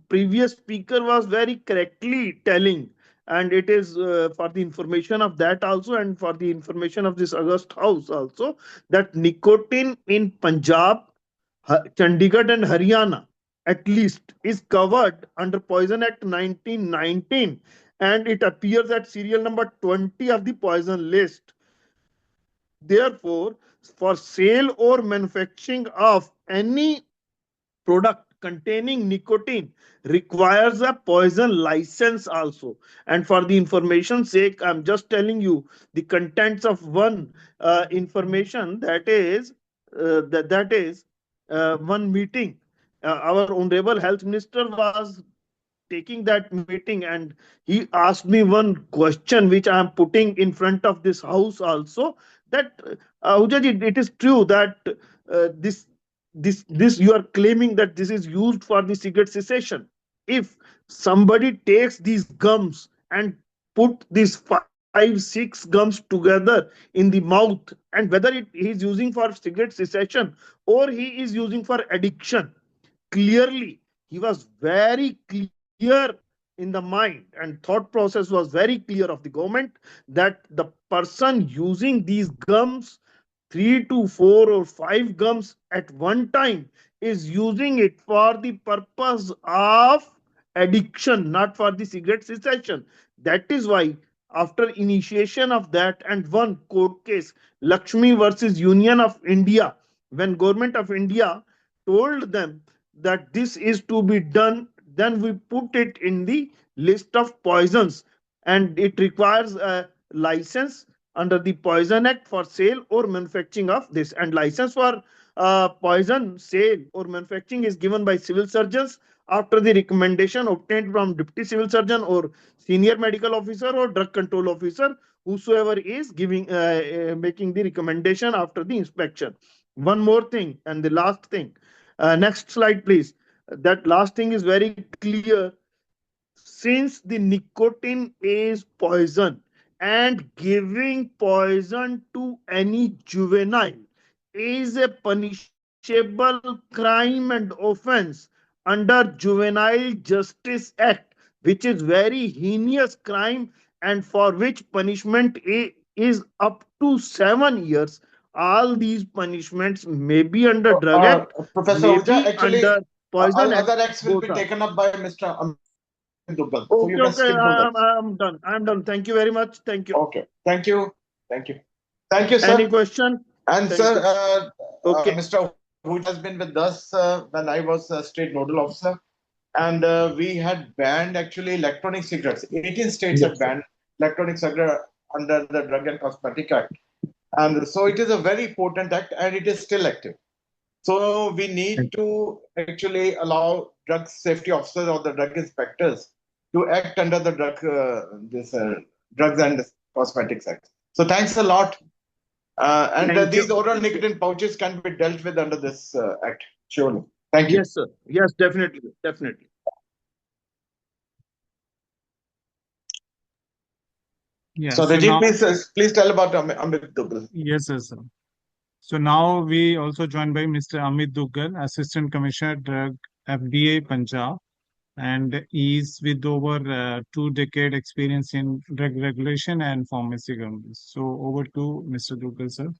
Speaker 6: previous speaker was very correctly telling, and it is for the information of that also, and for the information of this August House also, that nicotine in Punjab, Chandigarh and Haryana at least is covered under Poison Act 1919, and it appears at serial number 20 of the poison list. Therefore, for sale or manufacturing of any product containing nicotine requires a poison license also. And for the information sake, I'm just telling you the contents of one information, that is one meeting. Our honorable health minister was taking that meeting, and he asked me one question which I am putting in front of this house also, that Hujaji, it is true that this you are claiming that this is used for the cigarette cessation. If somebody takes these gums and put these 5-6 gums together in the mouth, and whether he is using for cigarette cessation or he is using for addiction, clearly he was very clear in the mind, and thought process was very clear of the government, that the person using these gums, 3 to 4 or 5 gums at one time, is using it for the purpose of addiction, not for the cigarette cessation. That is why after initiation of that and one court case, Lakshmi versus Union of India, when government of India told them that this is to be done, then we put it in the list of poisons, and it requires a license under the Poison Act for sale or manufacturing of this. And license for poison sale or manufacturing is given by civil surgeons after the recommendation obtained from deputy civil surgeon or senior medical officer or drug control officer, whosoever is giving making the recommendation after the inspection. One more thing, and the last thing. Next slide, please. That last thing is very clear. Since the nicotine is poison, and giving poison to any juvenile is a punishable crime and offense under Juvenile Justice Act, which is very heinous crime, and for which punishment is up to 7 years. All these punishments may be under Drug Act,
Speaker 1: Professor
Speaker 6: may
Speaker 1: Ahuja,
Speaker 6: be
Speaker 1: actually,
Speaker 6: under Poison Act.
Speaker 1: other acts will be
Speaker 6: Both are.
Speaker 1: taken up by Mr. Amit Duggal. So
Speaker 6: Okay,
Speaker 1: you can
Speaker 6: okay,
Speaker 1: skip those acts.
Speaker 6: I'm done. I'm done. Thank you very much. Thank you.
Speaker 1: Okay, thank you. Thank you. Thank you, sir.
Speaker 6: Any question?
Speaker 1: And
Speaker 6: Thank
Speaker 1: sir,
Speaker 6: Okay.
Speaker 1: Mr. Ahuja has been with us when I was state nodal officer, and we had banned actually electronic cigarettes. 18 states
Speaker 6: Yes,
Speaker 1: had banned electronic cigarette under the Drug and Cosmetic Act. And so it is a very potent act, and it is still active. So we need to actually allow drug safety officers or the drug inspectors to act under the Drugs and Cosmetics Act. So thanks a lot. And these oral nicotine pouches can be dealt with under this act. Surely. Thank you.
Speaker 6: Yes, sir. Yes, definitely. Definitely.
Speaker 2: Yeah.
Speaker 1: So, Rajiv, please tell about Amit Duggal.
Speaker 2: Yes, sir. So now we also joined by Mr. Amit Duggal, Assistant Commissioner, Drug, FDA, Punjab, and he's with over 2 decade experience in drug regulation and pharmacy governance. So over to Mr. Duggal, sir.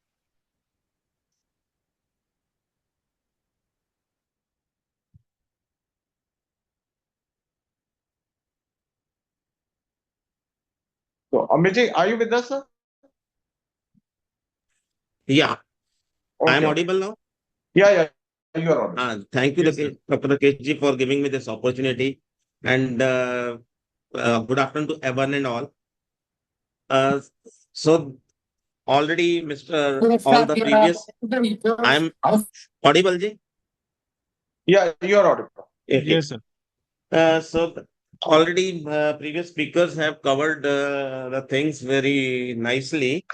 Speaker 1: So, Amit, are you with us, sir?
Speaker 7: Yeah, I am
Speaker 1: Okay.
Speaker 7: audible now.
Speaker 1: Yeah, you are audible.
Speaker 7: Thank you,
Speaker 2: Yes, sir.
Speaker 7: Dr. Rakesh ji, for giving me this opportunity. And good afternoon to everyone and all. So already, all the previous, I'm audible, ji?
Speaker 1: Yeah, you are audible.
Speaker 7: Okay.
Speaker 2: Yes, sir.
Speaker 7: So already previous speakers have covered the things very nicely.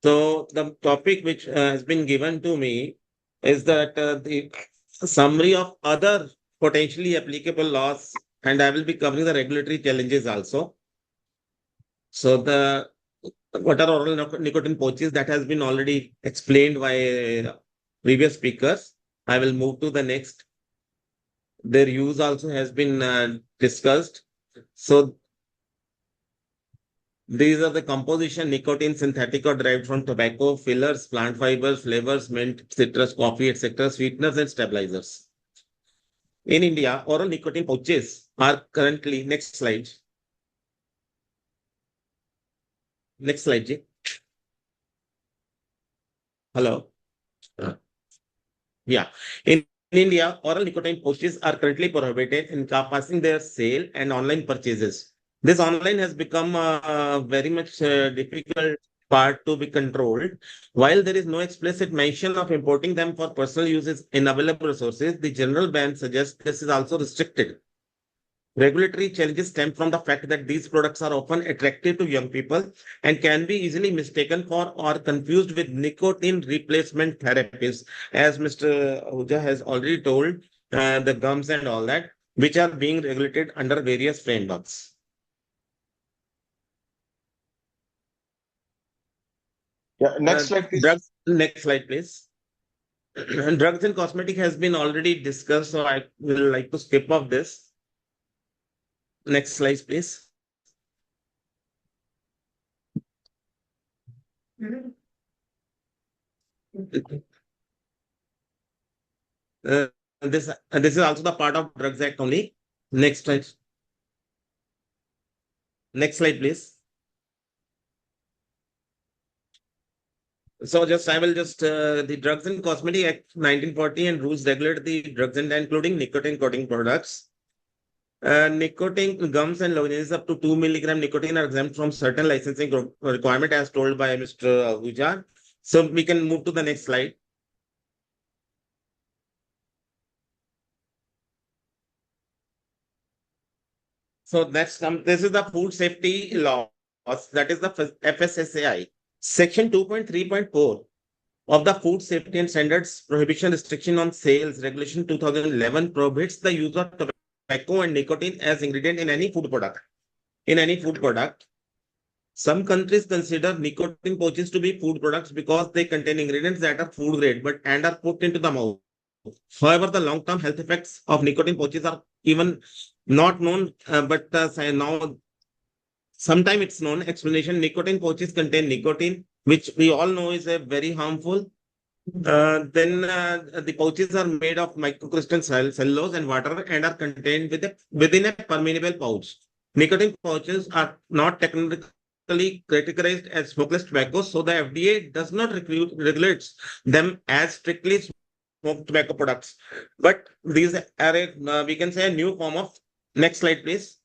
Speaker 7: So the topic which has been given to me is that the summary of other potentially applicable laws, and I will be covering the regulatory challenges also. So the what are oral nicotine pouches, that has been already explained by previous speakers. I will move to the next. Their use also has been discussed. So these are the composition: nicotine, synthetic or derived from tobacco, fillers, plant fibers, flavors, mint, citrus, coffee, etc., sweeteners and stabilizers. In India, oral nicotine pouches are currently, next slide. Next slide, Ji. Hello. Yeah. In India, oral nicotine pouches are currently prohibited, encompassing their sale and online purchases. This online has become very much difficult part to be controlled. While there is no explicit mention of importing them for personal uses in available resources, the general ban suggests this is also restricted. Regulatory challenges stem from the fact that these products are often attractive to young people and can be easily mistaken for or confused with nicotine replacement therapies, as Mr. Ahuja has already told, the gums and all that, which are being regulated under various frameworks.
Speaker 1: Yeah, next slide, please.
Speaker 7: Drugs, next slide, please. Drugs and cosmetic has been already discussed, so I will like to skip off this. Next slide, please. Uh, this is also the part of Drugs Act only. Next slide. Next slide, please. So I will just the Drugs and Cosmetic Act 1940 and rules regulate the drugs and including nicotine coating products. Nicotine gums and lozenges up to 2 milligram nicotine are exempt from certain licensing requirement as told by Mr. Ahuja. So we can move to the next slide. So this is the food safety laws, that is the FSSAI. Section 2.3.4 of the Food Safety and Standards Prohibition Restriction on Sales Regulation 2011 prohibits the use of tobacco and nicotine as ingredient in any food product. Some countries consider nicotine pouches to be food products because they contain ingredients that are food grade and are put into the mouth. However, the long-term health effects of nicotine pouches are even not known, but now sometime it's known. Explanation: nicotine pouches contain nicotine, which we all know is a very harmful. Then the pouches are made of microcrystalline cellulose and water and are contained within a permeable pouch. Nicotine pouches are not technically categorized as smokeless tobacco, so the FDA does not regulate them as strictly smoked tobacco products. But these are we can say a new form of. Next slide, please.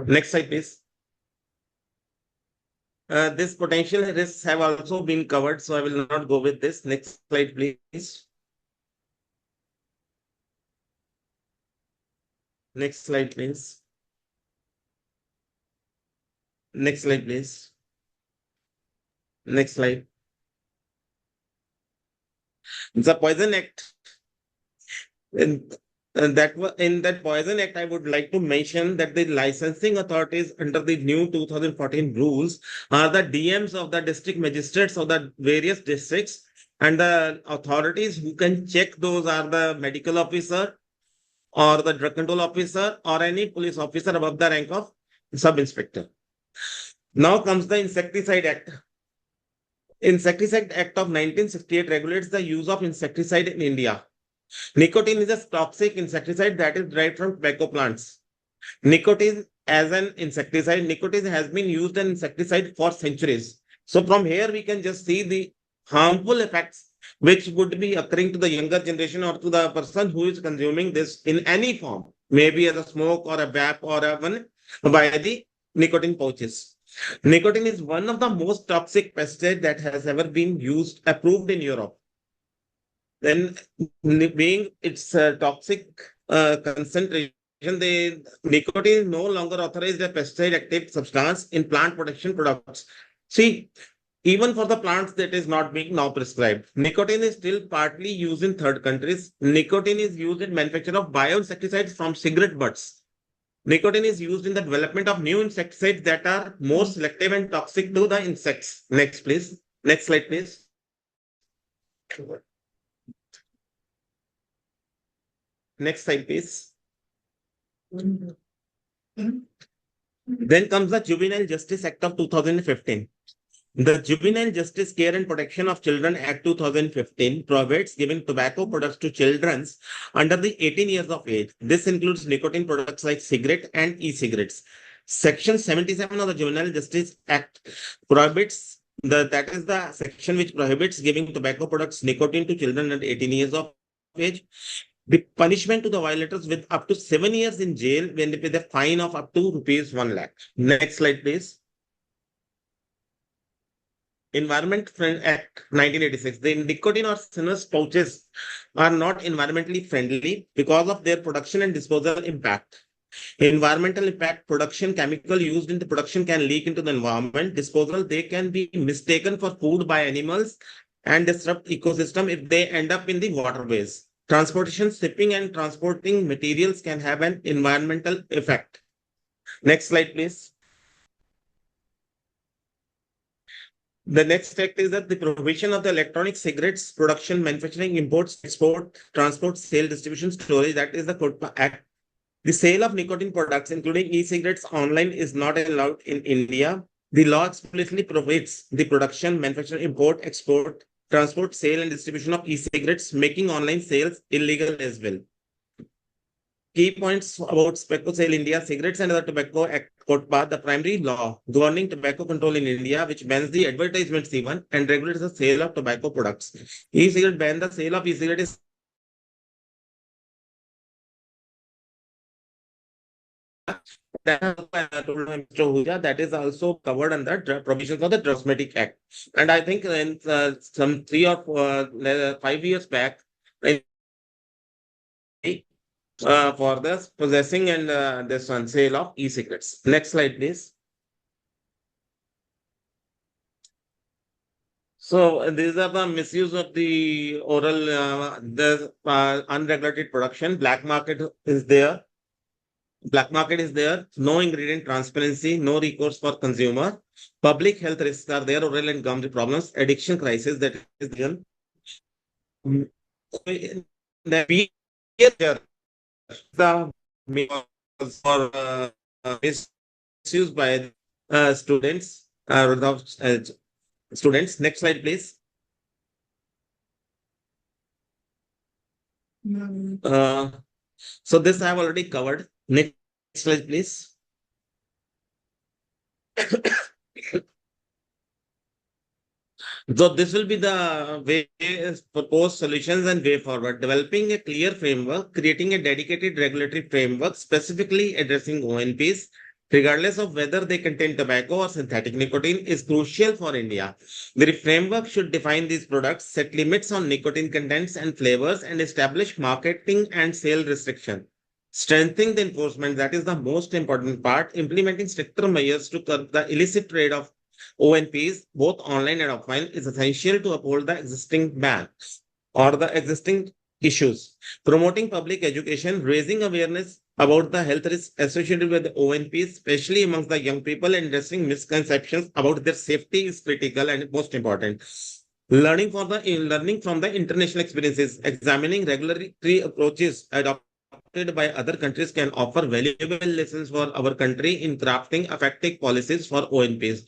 Speaker 7: Next slide, please. This potential risks have also been covered, so I will not go with this. Next slide, please. Next slide, please. Next slide, please. Next slide. The Poison Act. In that Poison Act, I would like to mention that the licensing authorities under the new 2014 rules are the DMs of the district magistrates of the various districts, and the authorities who can check those are the medical officer or the drug control officer or any police officer above the rank of sub-inspector. Now comes the Insecticide Act. Insecticide Act of 1968 regulates the use of insecticide in India. Nicotine is a toxic insecticide that is derived from tobacco plants. Nicotine as an insecticide, nicotine has been used as insecticide for centuries. So from here, we can just see the harmful effects which would be occurring to the younger generation or to the person who is consuming this in any form, maybe as a smoke or a vape or even by the nicotine pouches. Nicotine is one of the most toxic pesticides that has ever been used, approved in Europe. Then, being its toxic concentration, the nicotine is no longer authorized as a pesticide active substance in plant protection products. See, even for the plants that is not being now prescribed. Nicotine is still partly used in third countries. Nicotine is used in manufacture of bioinsecticides from cigarette butts. Nicotine is used in the development of new insecticides that are more selective and toxic to the insects. Next, please. Next slide, please. Next slide, please. Then comes the Juvenile Justice Act of 2015. The Juvenile Justice Care and Protection of Children Act 2015 prohibits giving tobacco products to children under the 18 years of age. This includes nicotine products like cigarette and e-cigarettes. Section 77 of the Juvenile Justice Act prohibits that is the section which prohibits giving tobacco products nicotine to children under 18 years of age. The punishment to the violators with up to 7 years in jail when they pay the fine of up to rupees 1 lakh. Next slide, please. Environment Friend Act 1986. The nicotine or snus pouches are not environmentally friendly because of their production and disposal impact. Environmental impact: production, chemical used in the production can leak into the environment. Disposal: they can be mistaken for food by animals and disrupt ecosystem if they end up in the waterways. Transportation: shipping and transporting materials can have an environmental effect. Next slide, please. The next act is that the prohibition of the electronic cigarettes production, manufacturing, imports, export, transport, sale, distribution, storage. That is the CODPA Act. The sale of nicotine products, including e-cigarettes, online is not allowed in India. The law explicitly prohibits the production, manufacture, import, export, transport, sale, and distribution of e-cigarettes, making online sales illegal as well. Key points about Tobacco Sale India, Cigarettes and Other Tobacco Act CODPA, the primary law governing tobacco control in India, which bans the advertisements even and regulates the sale of tobacco products. E-cigarette ban: the sale of e-cigarette is that is also covered under provisions of the Cosmetic Act. And I think in some 3 or 5 years back, for this possessing and this one sale of e-cigarettes. Next slide, please. So these are the misuse of the oral, the unregulated production. Black market is there. Black market is there. No ingredient transparency. No recourse for consumer. Public health risks are there. Oral and gum problems. Addiction crisis, that is there. The for misuse by students. Students. Next slide, please. So this I have already covered. Next slide, please. So this will be the way proposed solutions and way forward. Developing a clear framework, creating a dedicated regulatory framework specifically addressing ONPs, regardless of whether they contain tobacco or synthetic nicotine, is crucial for India. The framework should define these products, set limits on nicotine contents and flavors, and establish marketing and sale restriction. Strengthening the enforcement, that is the most important part. Implementing stricter measures to curb the illicit trade of ONPs, both online and offline, is essential to uphold the existing ban or the existing issues. Promoting public education, raising awareness about the health risks associated with the ONPs, especially amongst the young people, and addressing misconceptions about their safety is critical and most important. Learning from the international experiences, examining regulatory approaches adopted by other countries can offer valuable lessons for our country in crafting effective policies for ONPs.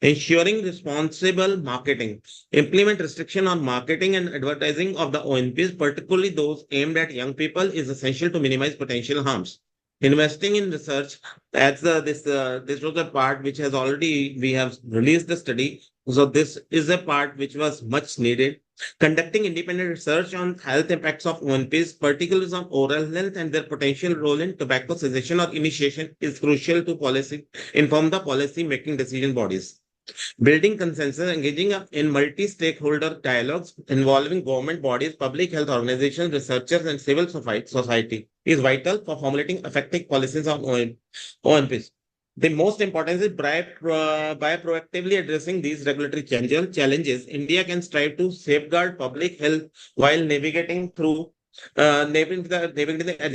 Speaker 7: Ensuring responsible marketing. Implement restriction on marketing and advertising of the ONPs, particularly those aimed at young people, is essential to minimize potential harms. investing in research. That's this was a part which has already we have released the study. So this is a part which was much needed. Conducting independent research on health impacts of ONPs, particularly on oral health and their potential role in tobacco cessation or initiation, is crucial to policy inform the policy making decision bodies. Building consensus, engaging in multi-stakeholder dialogues involving government bodies, public health organizations, researchers, and civil society is vital for formulating effective policies on ONPs. The most important is by proactively addressing these regulatory challenges, India can strive to safeguard public health while navigating the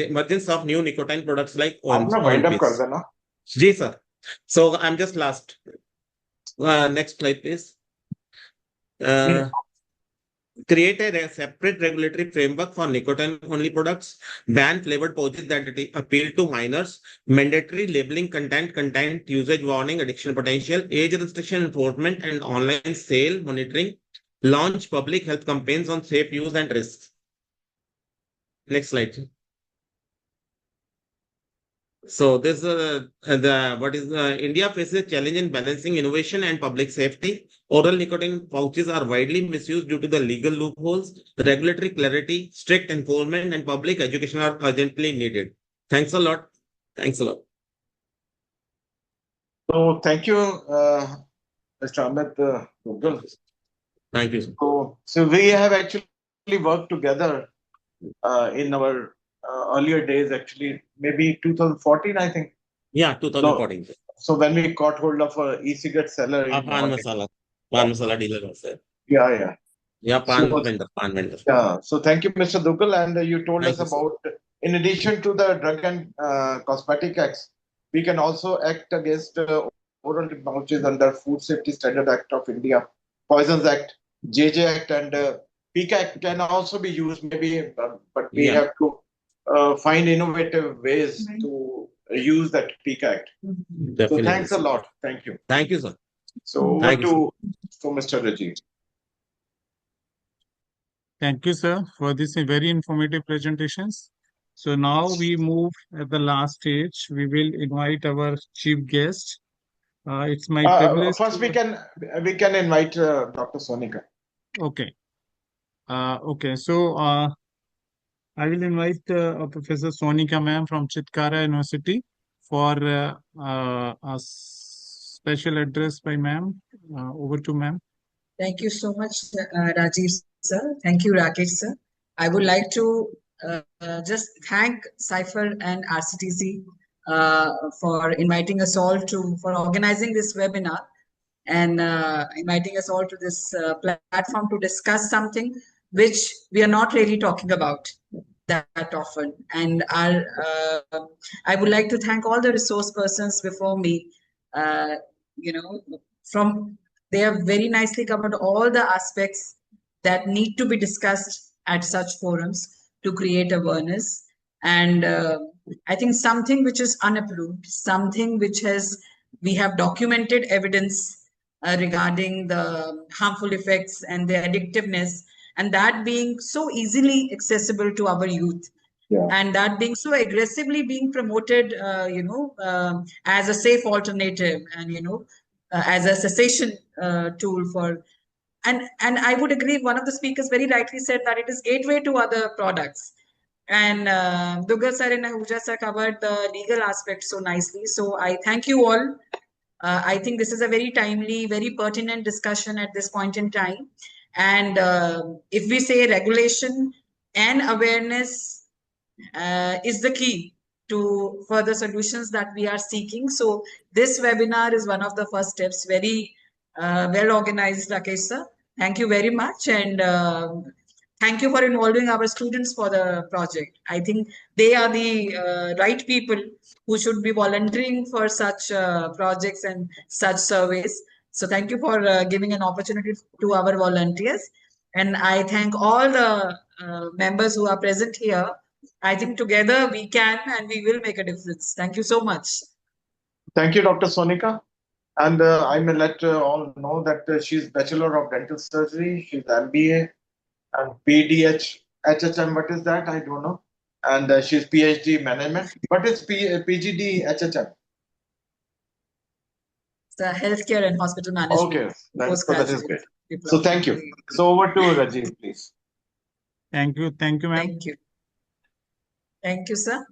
Speaker 7: emergence of new nicotine products like
Speaker 1: आपने wind up कर
Speaker 7: ONPs.
Speaker 1: देना.
Speaker 7: Ji, sir. So I'm just last. Next slide, please. Create a separate regulatory framework for nicotine-only products, ban flavored pouches that appeal to minors, mandatory labeling content, usage warning, addiction potential, age restriction enforcement, and online sale monitoring. Launch public health campaigns on safe use and risks. Next slide. So this India faces a challenge in balancing innovation and public safety. Oral nicotine pouches are widely misused due to the legal loopholes. Regulatory clarity, strict enforcement, and public education are urgently needed. Thanks a lot. Thanks a lot.
Speaker 1: So thank you, Mr. Amit Google.
Speaker 7: Thank you, sir.
Speaker 1: So we have actually worked together in our earlier days, actually, maybe 2014, I think.
Speaker 7: Yeah, 2014.
Speaker 1: So when we caught hold of a e-cigarette seller.
Speaker 7: Pan masala dealer also.
Speaker 1: Yeah.
Speaker 7: Yeah, pan vendor.
Speaker 1: Yeah. So thank you, Mr. Dugal. And you told us about, in addition to the Drug and Cosmetic Acts, we can also act against oral pouches under Food Safety Standard Act of India, Poisons Act, JJ Act, and PK Act can also be used maybe, but we have to find innovative ways to use that PK Act.
Speaker 7: Definitely.
Speaker 1: So thanks a lot. Thank you.
Speaker 7: Thank you, sir.
Speaker 1: So over to Mr. Rajiv.
Speaker 2: Thank you, sir, for this very informative presentations. So now we move at the last stage. We will invite our chief guest. It's my privilege.
Speaker 1: First, we can invite Dr. Sonika.
Speaker 2: Okay. Okay. So I will invite Professor Sonika ma'am from Chitkara University for a special address by ma'am. Over to ma'am.
Speaker 8: Thank you so much, Rajiv sir. Thank you, Rakesh sir. I would like to just thank Sipher and RCTC for inviting us all for organizing this webinar and inviting us all to this platform to discuss something which we are not really talking about that often. And I would like to thank all the resource persons before me. They have very nicely covered all the aspects that need to be discussed at such forums to create awareness. And I think something which is unapproved, something which we have documented evidence regarding the harmful effects and the addictiveness, and that being so easily accessible to our youth. Yeah. And that being so aggressively being promoted, as a safe alternative and, as a cessation tool for, and I would agree, one of the speakers very rightly said that it is gateway to other products. And Dugal sir and Ahuja sir covered the legal aspects so nicely. So I thank you all. I think this is a very timely, very pertinent discussion at this point in time. And if we say regulation and awareness is the key to further solutions that we are seeking. So this webinar is one of the first steps. Very well organized, Rakesh sir. Thank you very much. And thank you for involving our students for the project. I think they are the right people who should be volunteering for such projects and such surveys. So thank you for giving an opportunity to our volunteers. And I thank all the members who are present here. I think together we can and we will make a difference. Thank you so much.
Speaker 1: Thank you, Dr. Sonika. And I may let all know that she's Bachelor of Dental Surgery. She's MBA and PDH, HHM. What is that? I don't know. and she's PhD management. What is PGD HHM?
Speaker 8: It's the healthcare and hospital management.
Speaker 1: Okay, that is
Speaker 8: Postgraduate
Speaker 1: great.
Speaker 8: diploma.
Speaker 1: So thank you. So over to Rajiv, please.
Speaker 2: Thank you, ma'am.
Speaker 8: Thank you. Thank you, sir.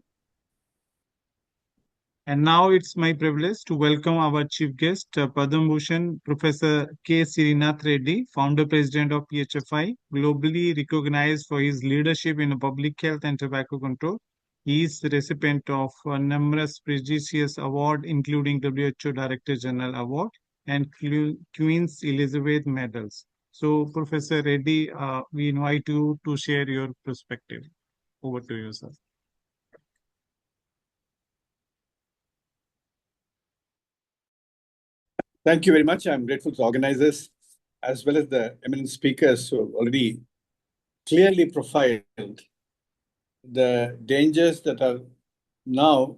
Speaker 2: And now it's my privilege to welcome our chief guest, Padma Bhushan, Professor K. Srinath Reddy, founder president of PHFI, globally recognized for his leadership in public health and tobacco control. He is the recipient of numerous prestigious awards, including WHO Director General Award and Queen's Elizabeth medals. So, Professor Reddy, we invite you to share your perspective. Over to you, sir.
Speaker 9: Thank you very much. I'm grateful to organizers as well as the eminent speakers who have already clearly profiled the dangers that are now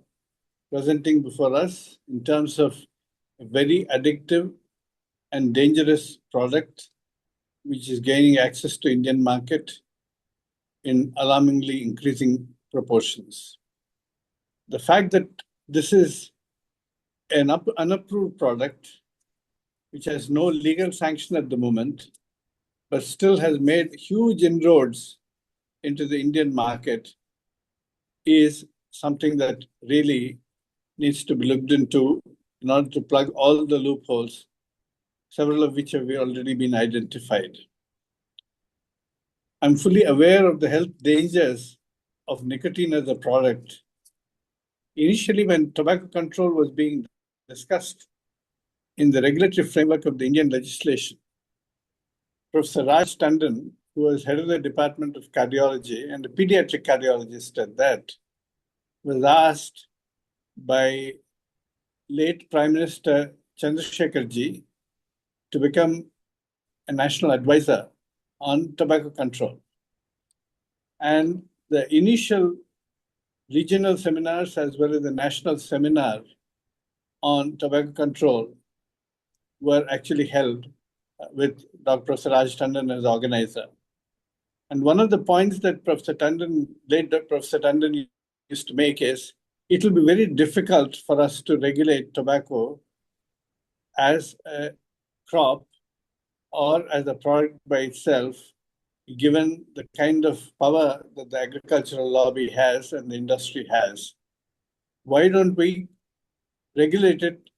Speaker 9: presenting before us in terms of a very addictive and dangerous product which is gaining access to Indian market in alarmingly increasing proportions. The fact that this is an unapproved product which has no legal sanction at the moment, but still has made huge inroads into the Indian market, is something that really needs to be looked into in order to plug all the loopholes, several of which have already been identified. I'm fully aware of the health dangers of nicotine as a product. Initially, when tobacco control was being discussed in the regulatory framework of the Indian legislation, Professor Raj Tandon, who was head of the Department of Cardiology and a pediatric cardiologist at that, was asked by late Prime Minister Chandrasekhar ji to become a national advisor on tobacco control. And the initial regional seminars as well as the national seminar on tobacco control were actually held with Dr. Professor Raj Tandon as organizer. And one of the points that late Professor Tandon used to make is, it will be very difficult for us to regulate tobacco as a crop or as a product by itself, given the kind of power that the agricultural lobby has and the industry has. Why don't we regulate it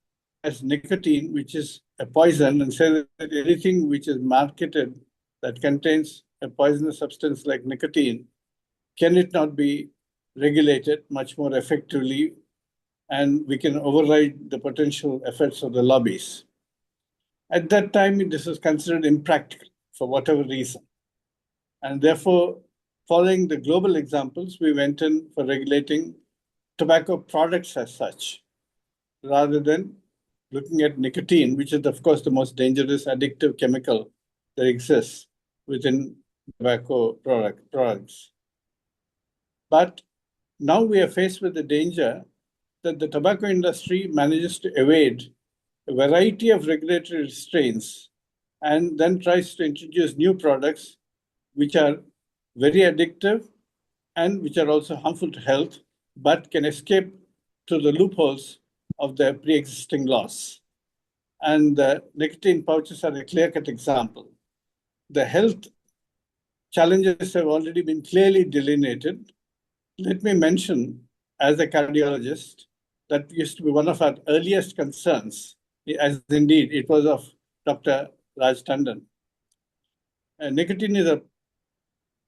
Speaker 9: as nicotine, which is a poison, and say that anything which is marketed that contains a poisonous substance like nicotine, can it not be regulated much more effectively, and we can override the potential efforts of the lobbies? At that time, this was considered impractical for whatever reason. And therefore, following the global examples, we went in for regulating tobacco products as such, rather than looking at nicotine, which is, of course, the most dangerous addictive chemical that exists within tobacco products. But now we are faced with the danger that the tobacco industry manages to evade a variety of regulatory restraints and then tries to introduce new products which are very addictive and which are also harmful to health, but can escape through the loopholes of the pre-existing laws. And the nicotine pouches are a clear-cut example. The health challenges have already been clearly delineated. Let me mention, as a cardiologist, that used to be one of our earliest concerns, as indeed it was of Dr. Raj Tandon. Nicotine is a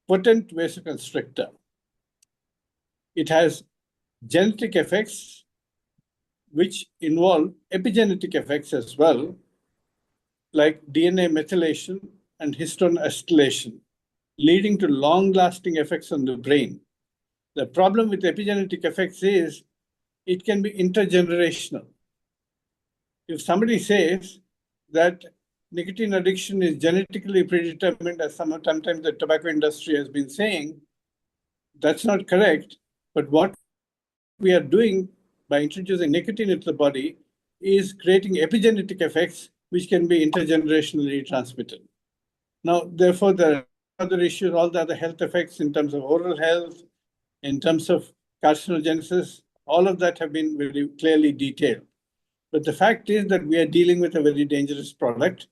Speaker 9: potent vasoconstrictor. It has genetic effects which involve epigenetic effects as well, like DNA methylation and histone acetylation, leading to long-lasting effects on the brain. The problem with epigenetic effects is it can be intergenerational. If somebody says that nicotine addiction is genetically predetermined, as sometimes the tobacco industry has been saying, that's not correct. But what we are doing by introducing nicotine into the body is creating epigenetic effects which can be intergenerationally transmitted. Now, therefore, there are other issues, all the other health effects in terms of oral health, in terms of carcinogenesis, all of that have been very clearly detailed. But the fact is that we are dealing with a very dangerous product,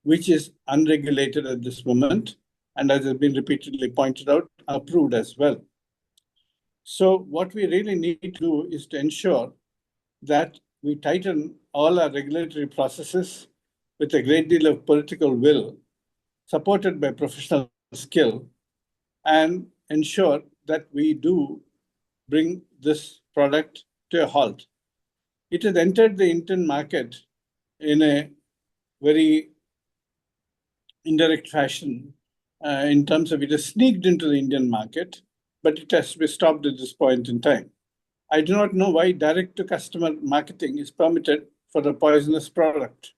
Speaker 9: which is unregulated at this moment, and as has been repeatedly pointed out, approved as well. So what we really need to do is to ensure that we tighten all our regulatory processes with a great deal of political will, supported by professional skill, and ensure that we do bring this product to a halt. It has entered the Indian market in a very indirect fashion in terms of it has sneaked into the Indian market, but it has to be stopped at this point in time. I do not know why direct-to-customer marketing is permitted for a poisonous product.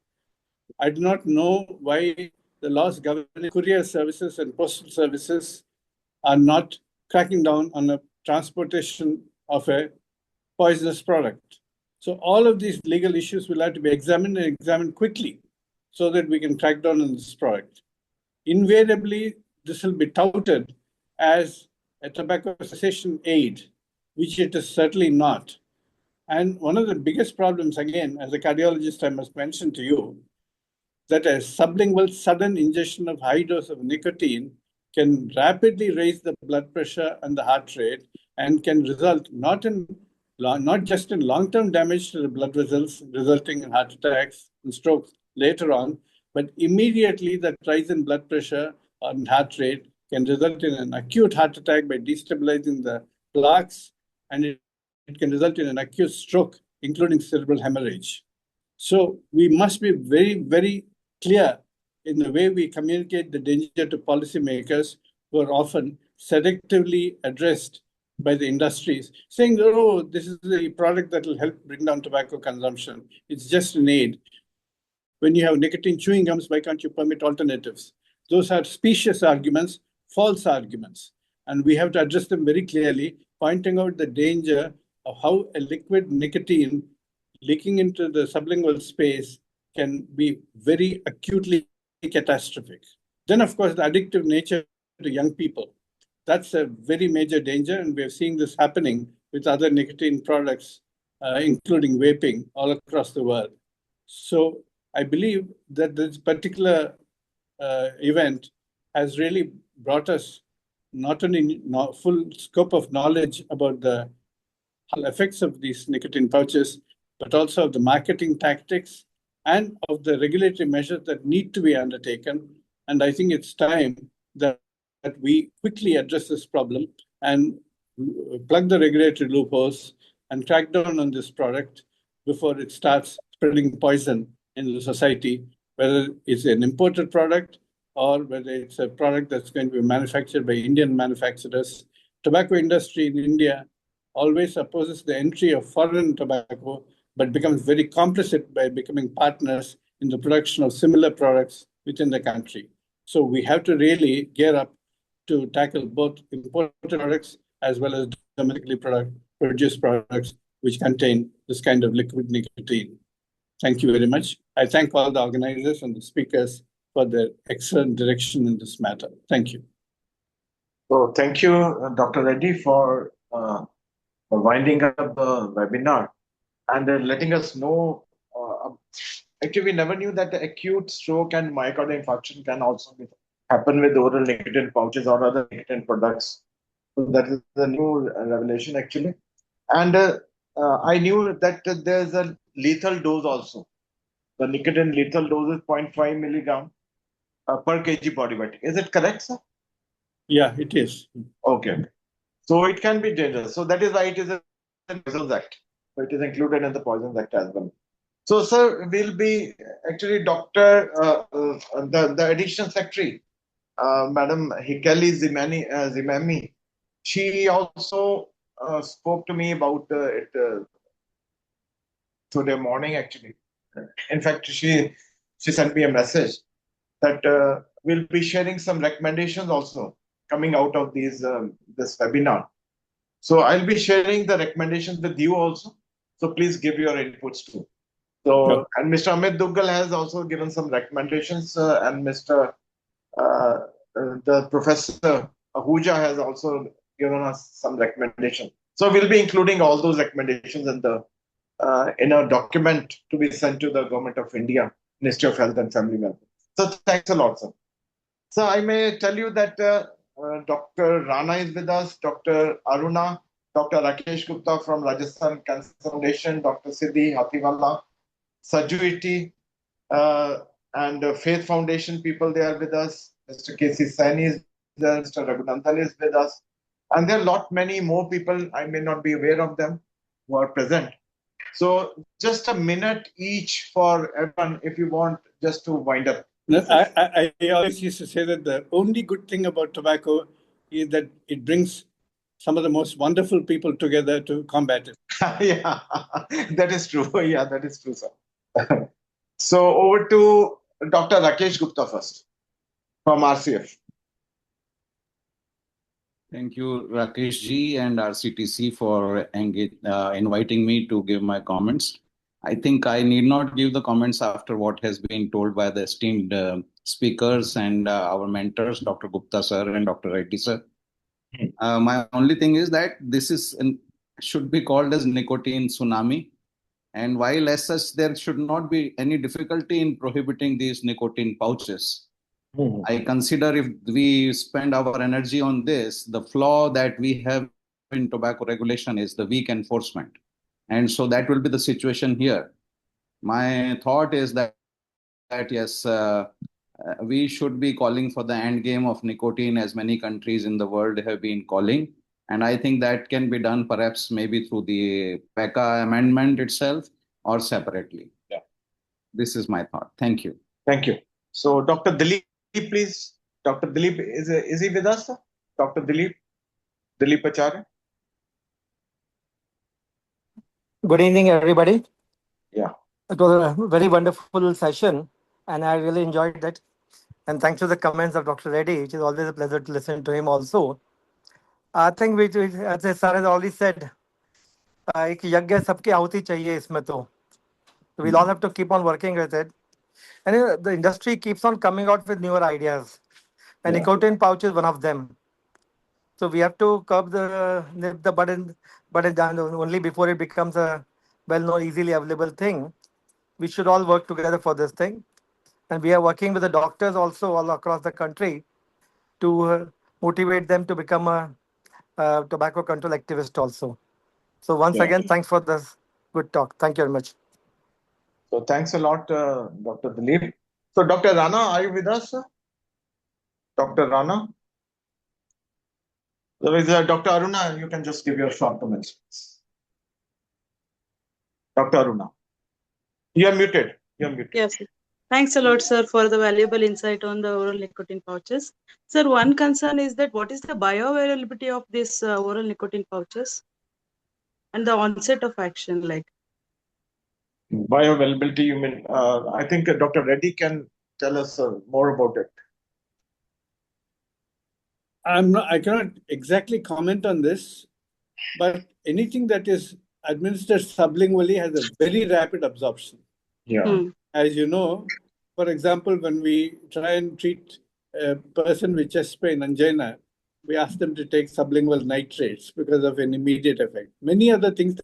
Speaker 9: I do not know why the laws governing courier services and postal services are not cracking down on the transportation of a poisonous product. So all of these legal issues will have to be examined and examined quickly so that we can crack down on this product. Invariably, this will be touted as a tobacco cessation aid, which it is certainly not. And one of the biggest problems, again, as a cardiologist, I must mention to you, that a sublingual sudden ingestion of high dose of nicotine can rapidly raise the blood pressure and the heart rate and can result not just in long-term damage to the blood vessels, resulting in heart attacks and strokes later on, but immediately that rise in blood pressure and heart rate can result in an acute heart attack by destabilizing the plaques, and it can result in an acute stroke, including cerebral hemorrhage. So we must be very, very clear in the way we communicate the danger to policymakers who are often selectively addressed by the industries, saying, oh, this is a product that will help bring down tobacco consumption. It's just an aid. When you have nicotine chewing gums, why can't you permit alternatives? Those are specious arguments, false arguments. And we have to address them very clearly, pointing out the danger of how a liquid nicotine leaking into the sublingual space can be very acutely catastrophic. Then, of course, the addictive nature to young people. That's a very major danger, and we're seeing this happening with other nicotine products, including vaping, all across the world. So I believe that this particular event has really brought us not only full scope of knowledge about the effects of these nicotine pouches, but also of the marketing tactics and of the regulatory measures that need to be undertaken. And I think it's time that we quickly address this problem and plug the regulatory loopholes and crack down on this product before it starts spreading poison in the society, whether it's an imported product or whether it's a product that's going to be manufactured by Indian manufacturers. Tobacco industry in India always opposes the entry of foreign tobacco, but becomes very complicit by becoming partners in the production of similar products within the country. So we have to really gear up to tackle both imported products as well as domestically produced products which contain this kind of liquid nicotine. Thank you very much. I thank all the organizers and the speakers for their excellent direction in this matter. Thank you.
Speaker 1: So thank you, Dr. Reddy, for winding up the webinar and letting us know. Actually, we never knew that the acute stroke and myocardial infarction can also happen with oral nicotine pouches or other nicotine products. So that is the new revelation, actually. And I knew that there's a lethal dose also. The nicotine lethal dose is 0.5 milligram per kg body weight. Is it correct, sir?
Speaker 9: Yeah, it is.
Speaker 1: Okay. So it can be dangerous. So that is why it is in the Poisons Act. So it is included in the Poisons Act as well. So, sir, will be actually Dr. The Additional Secretary, Madam Healis-Sekhsaria, she also spoke to me about it today morning, actually. In fact, she sent me a message that we'll be sharing some recommendations also coming out of these this webinar. So I'll be sharing the recommendations with you also. So please give your inputs too. So,
Speaker 9: Sure.
Speaker 1: And Mr. Amit Duggal has also given some recommendations, and Mr. The Professor Ahuja has also given us some recommendations. So we'll be including all those recommendations in a document to be sent to the Government of India, Ministry of Health and Family Welfare. So thanks a lot, sir. So I may tell you that Dr. Rana is with us, Dr. Aruna, Dr. Rakesh Gupta from Rajasthan Cancer Foundation, Dr. Siddhi Hathiwala, Sajuiti, and Faith Foundation people, they are with us. Mr. K.C. Saini is there, Mr. Raghunandan is with us. And there are many more people, I may not be aware of them, who are present. So just a minute each for everyone, if you want, just to wind up.
Speaker 9: No, I always used to say that the only good thing about tobacco is that it brings some of the most wonderful people together to combat it.
Speaker 1: Yeah, that is true. Yeah, that is true, sir. So over to Dr. Rakesh Gupta first from RCF.
Speaker 10: Thank you, Rakesh ji and RCTC for inviting me to give my comments. I think I need not give the comments after what has been told by the esteemed speakers and our mentors, Dr. Gupta sir and Dr. Reddy sir. My only thing is that this should be called as nicotine tsunami. And while as such, there should not be any difficulty in prohibiting these nicotine pouches. I consider if we spend our energy on this, the flaw that we have in tobacco regulation is the weak enforcement. And so that will be the situation here. My thought is that yes, we should be calling for the end game of nicotine as many countries in the world have been calling. And I think that can be done perhaps maybe through the PECA amendment itself or separately.
Speaker 1: Yeah.
Speaker 10: This is my thought. Thank you.
Speaker 1: Thank you. So Dr. Dilip, please. Dr. Dilip, is he with us, sir? Dr. Dilip Acharya?
Speaker 11: Good evening, everybody.
Speaker 1: Yeah.
Speaker 11: It was a very wonderful session, and I really enjoyed that. And thanks to the comments of Dr. Reddy, which is always a pleasure to listen to him also. I think, as the sir has already said, एक यज्ञ सबकी आहुति चाहिए इसमें तो. We'll all have to keep on working with it. And the industry keeps on coming out with newer ideas. And nicotine pouch is one of them. So we have to curb the burden down only before it becomes a well-known, easily available thing. We should all work together for this thing. And we are working with the doctors also all across the country to motivate them to become a tobacco control activist also. So once again, thanks for this good talk. Thank you very much.
Speaker 1: So thanks a lot, Dr. Dilip. So Dr. Rana, are you with us, sir? Dr. Rana? So is Dr. Aruna, you can just give your short comments. Dr. Aruna. You are muted.
Speaker 12: Yes. Thanks a lot, sir, for the valuable insight on the oral nicotine pouches. Sir, one concern is that what is the bioavailability of these oral nicotine pouches and the onset of action like?
Speaker 1: Bioavailability, you mean? I think Dr. Reddy can tell us more about it.
Speaker 9: I cannot exactly comment on this, but anything that is administered sublingually has a very rapid absorption.
Speaker 1: Yeah.
Speaker 9: As you know, for example, when we try and treat a person with chest pain, angina, we ask them to take sublingual nitrates because of an immediate effect. Many other things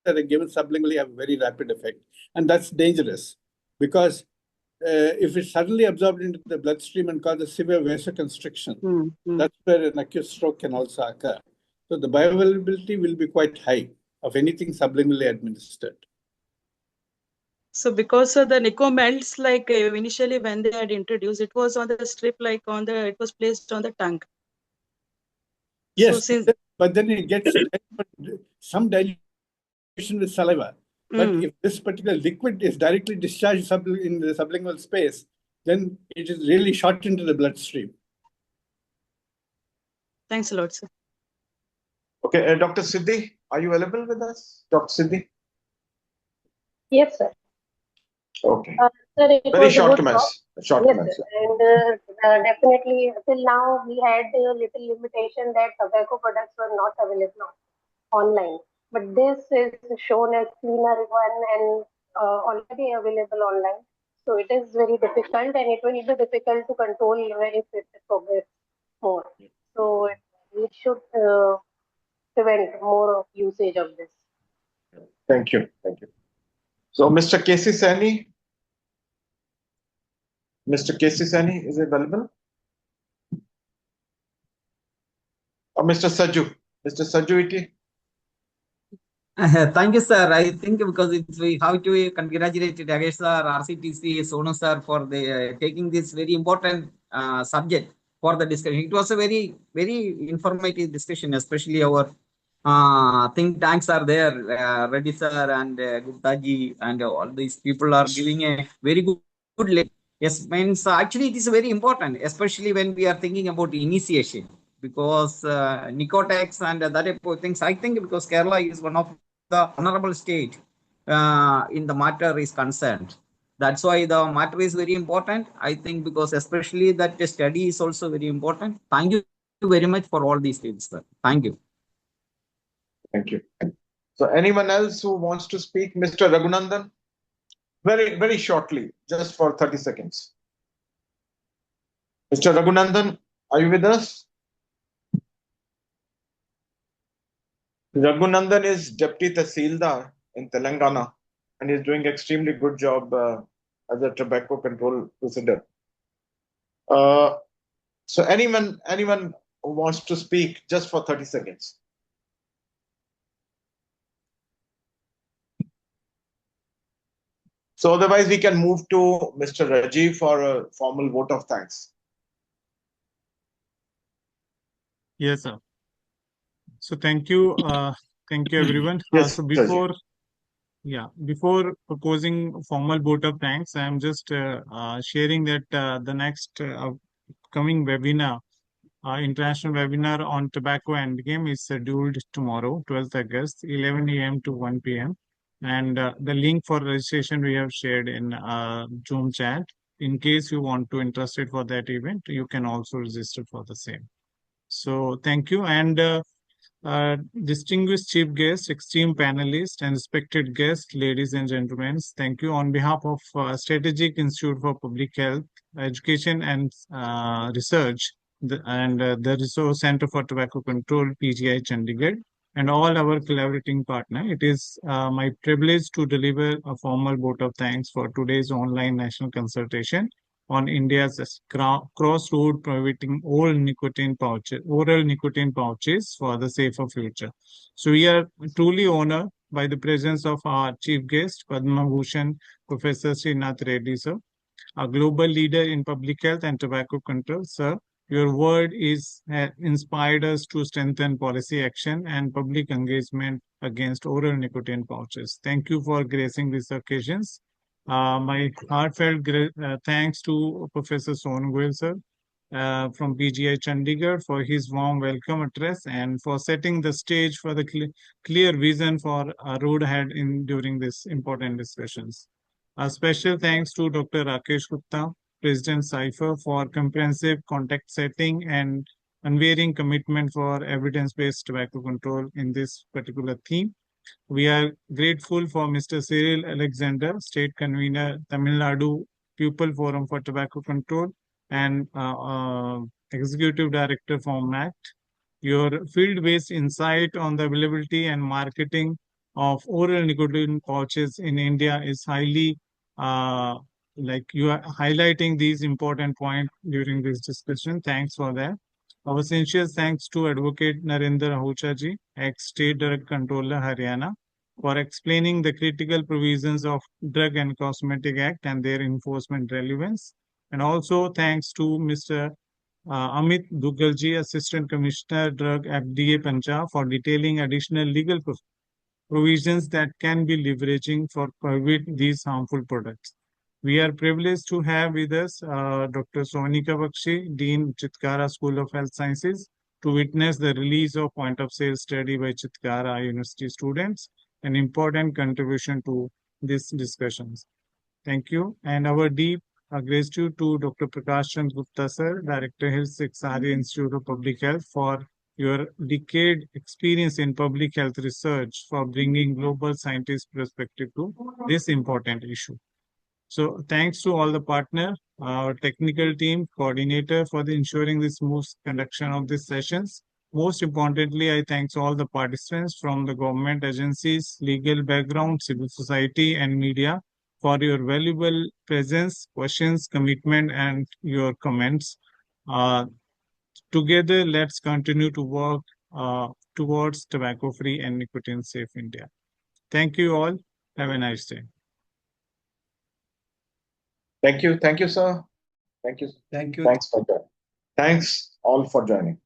Speaker 9: that are given sublingually have very rapid effect. And that's dangerous because if it's suddenly absorbed into the bloodstream and causes severe vasoconstriction, that's where an acute stroke can also occur. So the bioavailability will be quite high of anything sublingually administered.
Speaker 12: So because of the Nico melts, like initially when they had introduced, it was on the strip, like it was placed on the tongue.
Speaker 9: Yes, so but then it gets some dilution with saliva. But if this particular liquid is directly discharged in the sublingual space, then it is really shot into the bloodstream.
Speaker 12: Thanks a lot, sir.
Speaker 1: Okay, Dr. Siddhi, are you available with us? Dr. Siddhi?
Speaker 13: Yes, sir.
Speaker 1: Okay.
Speaker 13: Sir,
Speaker 1: very short comments. Short comments.
Speaker 13: And definitely, till now, we had a little limitation that tobacco products were not available online. But this is shown as cleaner one and already available online. So it is very difficult and it will be difficult to control when it progress more. So we should prevent more of usage of this.
Speaker 1: Thank you. Thank you. So, Mr. Casey Sani, is available? Or Mr. Saju? Mr. Saju Iti?
Speaker 14: Thank you, sir. I think because we have to congratulate Rakesh sir, RCTC, Sonu sir for the taking this very important subject for the discussion. It was a very, very informative discussion, especially our think tanks are there, Reddy sir and Gupta ji and all these people are giving a very good yes, means actually it is very important, especially when we are thinking about initiation because Nicotex and that type of things. I think because Kerala is one of the honorable state in the matter is concerned. That's why the matter is very important. I think because especially that the study is also very important. Thank you very much for all these things, sir. Thank you.
Speaker 1: Thank you. So anyone else who wants to speak? Mr. Raghunandan? Very, very shortly, just for 30 seconds. Mr. Raghunandan, are you with us? Raghunandan is Deputy Tahsildar in Telangana and is doing extremely good job as a tobacco control visitor. So anyone who wants to speak, just for 30 seconds. So otherwise we can move to Mr. Rajiv for a formal vote of thanks.
Speaker 2: Yes, sir. So thank you everyone.
Speaker 1: Yes,
Speaker 2: So before proposing formal vote of thanks, I am just sharing that the next coming webinar, international webinar on tobacco endgame is scheduled tomorrow, 12th August, 11 a.m. to 1 p.m. And the link for registration we have shared in Zoom chat. In case you want to interested for that event, you can also register for the same. So thank you. And distinguished chief guests, esteemed panelists, and respected guests, ladies and gentlemen, thank you on behalf of Strategic Institute for Public Health, Education and Research, the Resource Center for Tobacco Control, PGI Chandigarh, and all our collaborating partners. It is my privilege to deliver a formal vote of thanks for today's online national consultation on India's crossroad prohibiting oral nicotine pouches for the safer future. So we are truly honored by the presence of our chief guest, Padma Bhushan, Professor Srinath Reddy, sir, a global leader in public health and tobacco control. Sir, your word is inspired us to strengthen policy action and public engagement against oral nicotine pouches. Thank you for gracing these occasions. My heartfelt thanks to Professor Sonu sir from PGI Chandigarh for his warm welcome address and for setting the stage for the clear vision for our road ahead during these important discussions. A special thanks to Dr. Rakesh Gupta, President Sipher, for comprehensive contact setting and unwavering commitment for evidence-based tobacco control in this particular theme. We are grateful for Mr. Cyril Alexander, State Convener, Tamil Nadu Pupil Forum for Tobacco Control, and Executive Director for MACT. Your field-based insight on the availability and marketing of oral nicotine pouches in India is highly, like you are highlighting these important points during this discussion. Thanks for that. Our sincere thanks to Advocate Narendra Ahuja ji, ex-State Drug Controller, Haryana, for explaining the critical provisions of Drug and Cosmetic Act and their enforcement relevance. And also thanks to Mr. Amit Dugalji, Assistant Commissioner, Drug, FDA Punjab, for detailing additional legal provisions that can be leveraging for prohibit these harmful products. We are privileged to have with us Dr. Sonika Bakshi, Dean, Chitkara School of Health Sciences, to witness the release of point of sale study by Chitkara University students, an important contribution to these discussions. Thank you. And our deep gratitude to Dr. Prakash Gupta, sir, Director, Healis-Sekhsaria Institute of Public Health, for your decade experience in public health research for bringing global scientist perspective to this important issue. So thanks to all the partners, our technical team, coordinator for the ensuring the smooth conduction of these sessions, Most importantly, I thank all the participants from the government agencies, legal background, civil society, and media for your valuable presence, questions, commitment, and your comments. Together, let's continue to work towards tobacco-free and nicotine-safe India. Thank you all. Have a nice day.
Speaker 1: Thank you, sir. Thank you.
Speaker 3: Thank you.
Speaker 1: Thanks for joining. Thanks all for joining.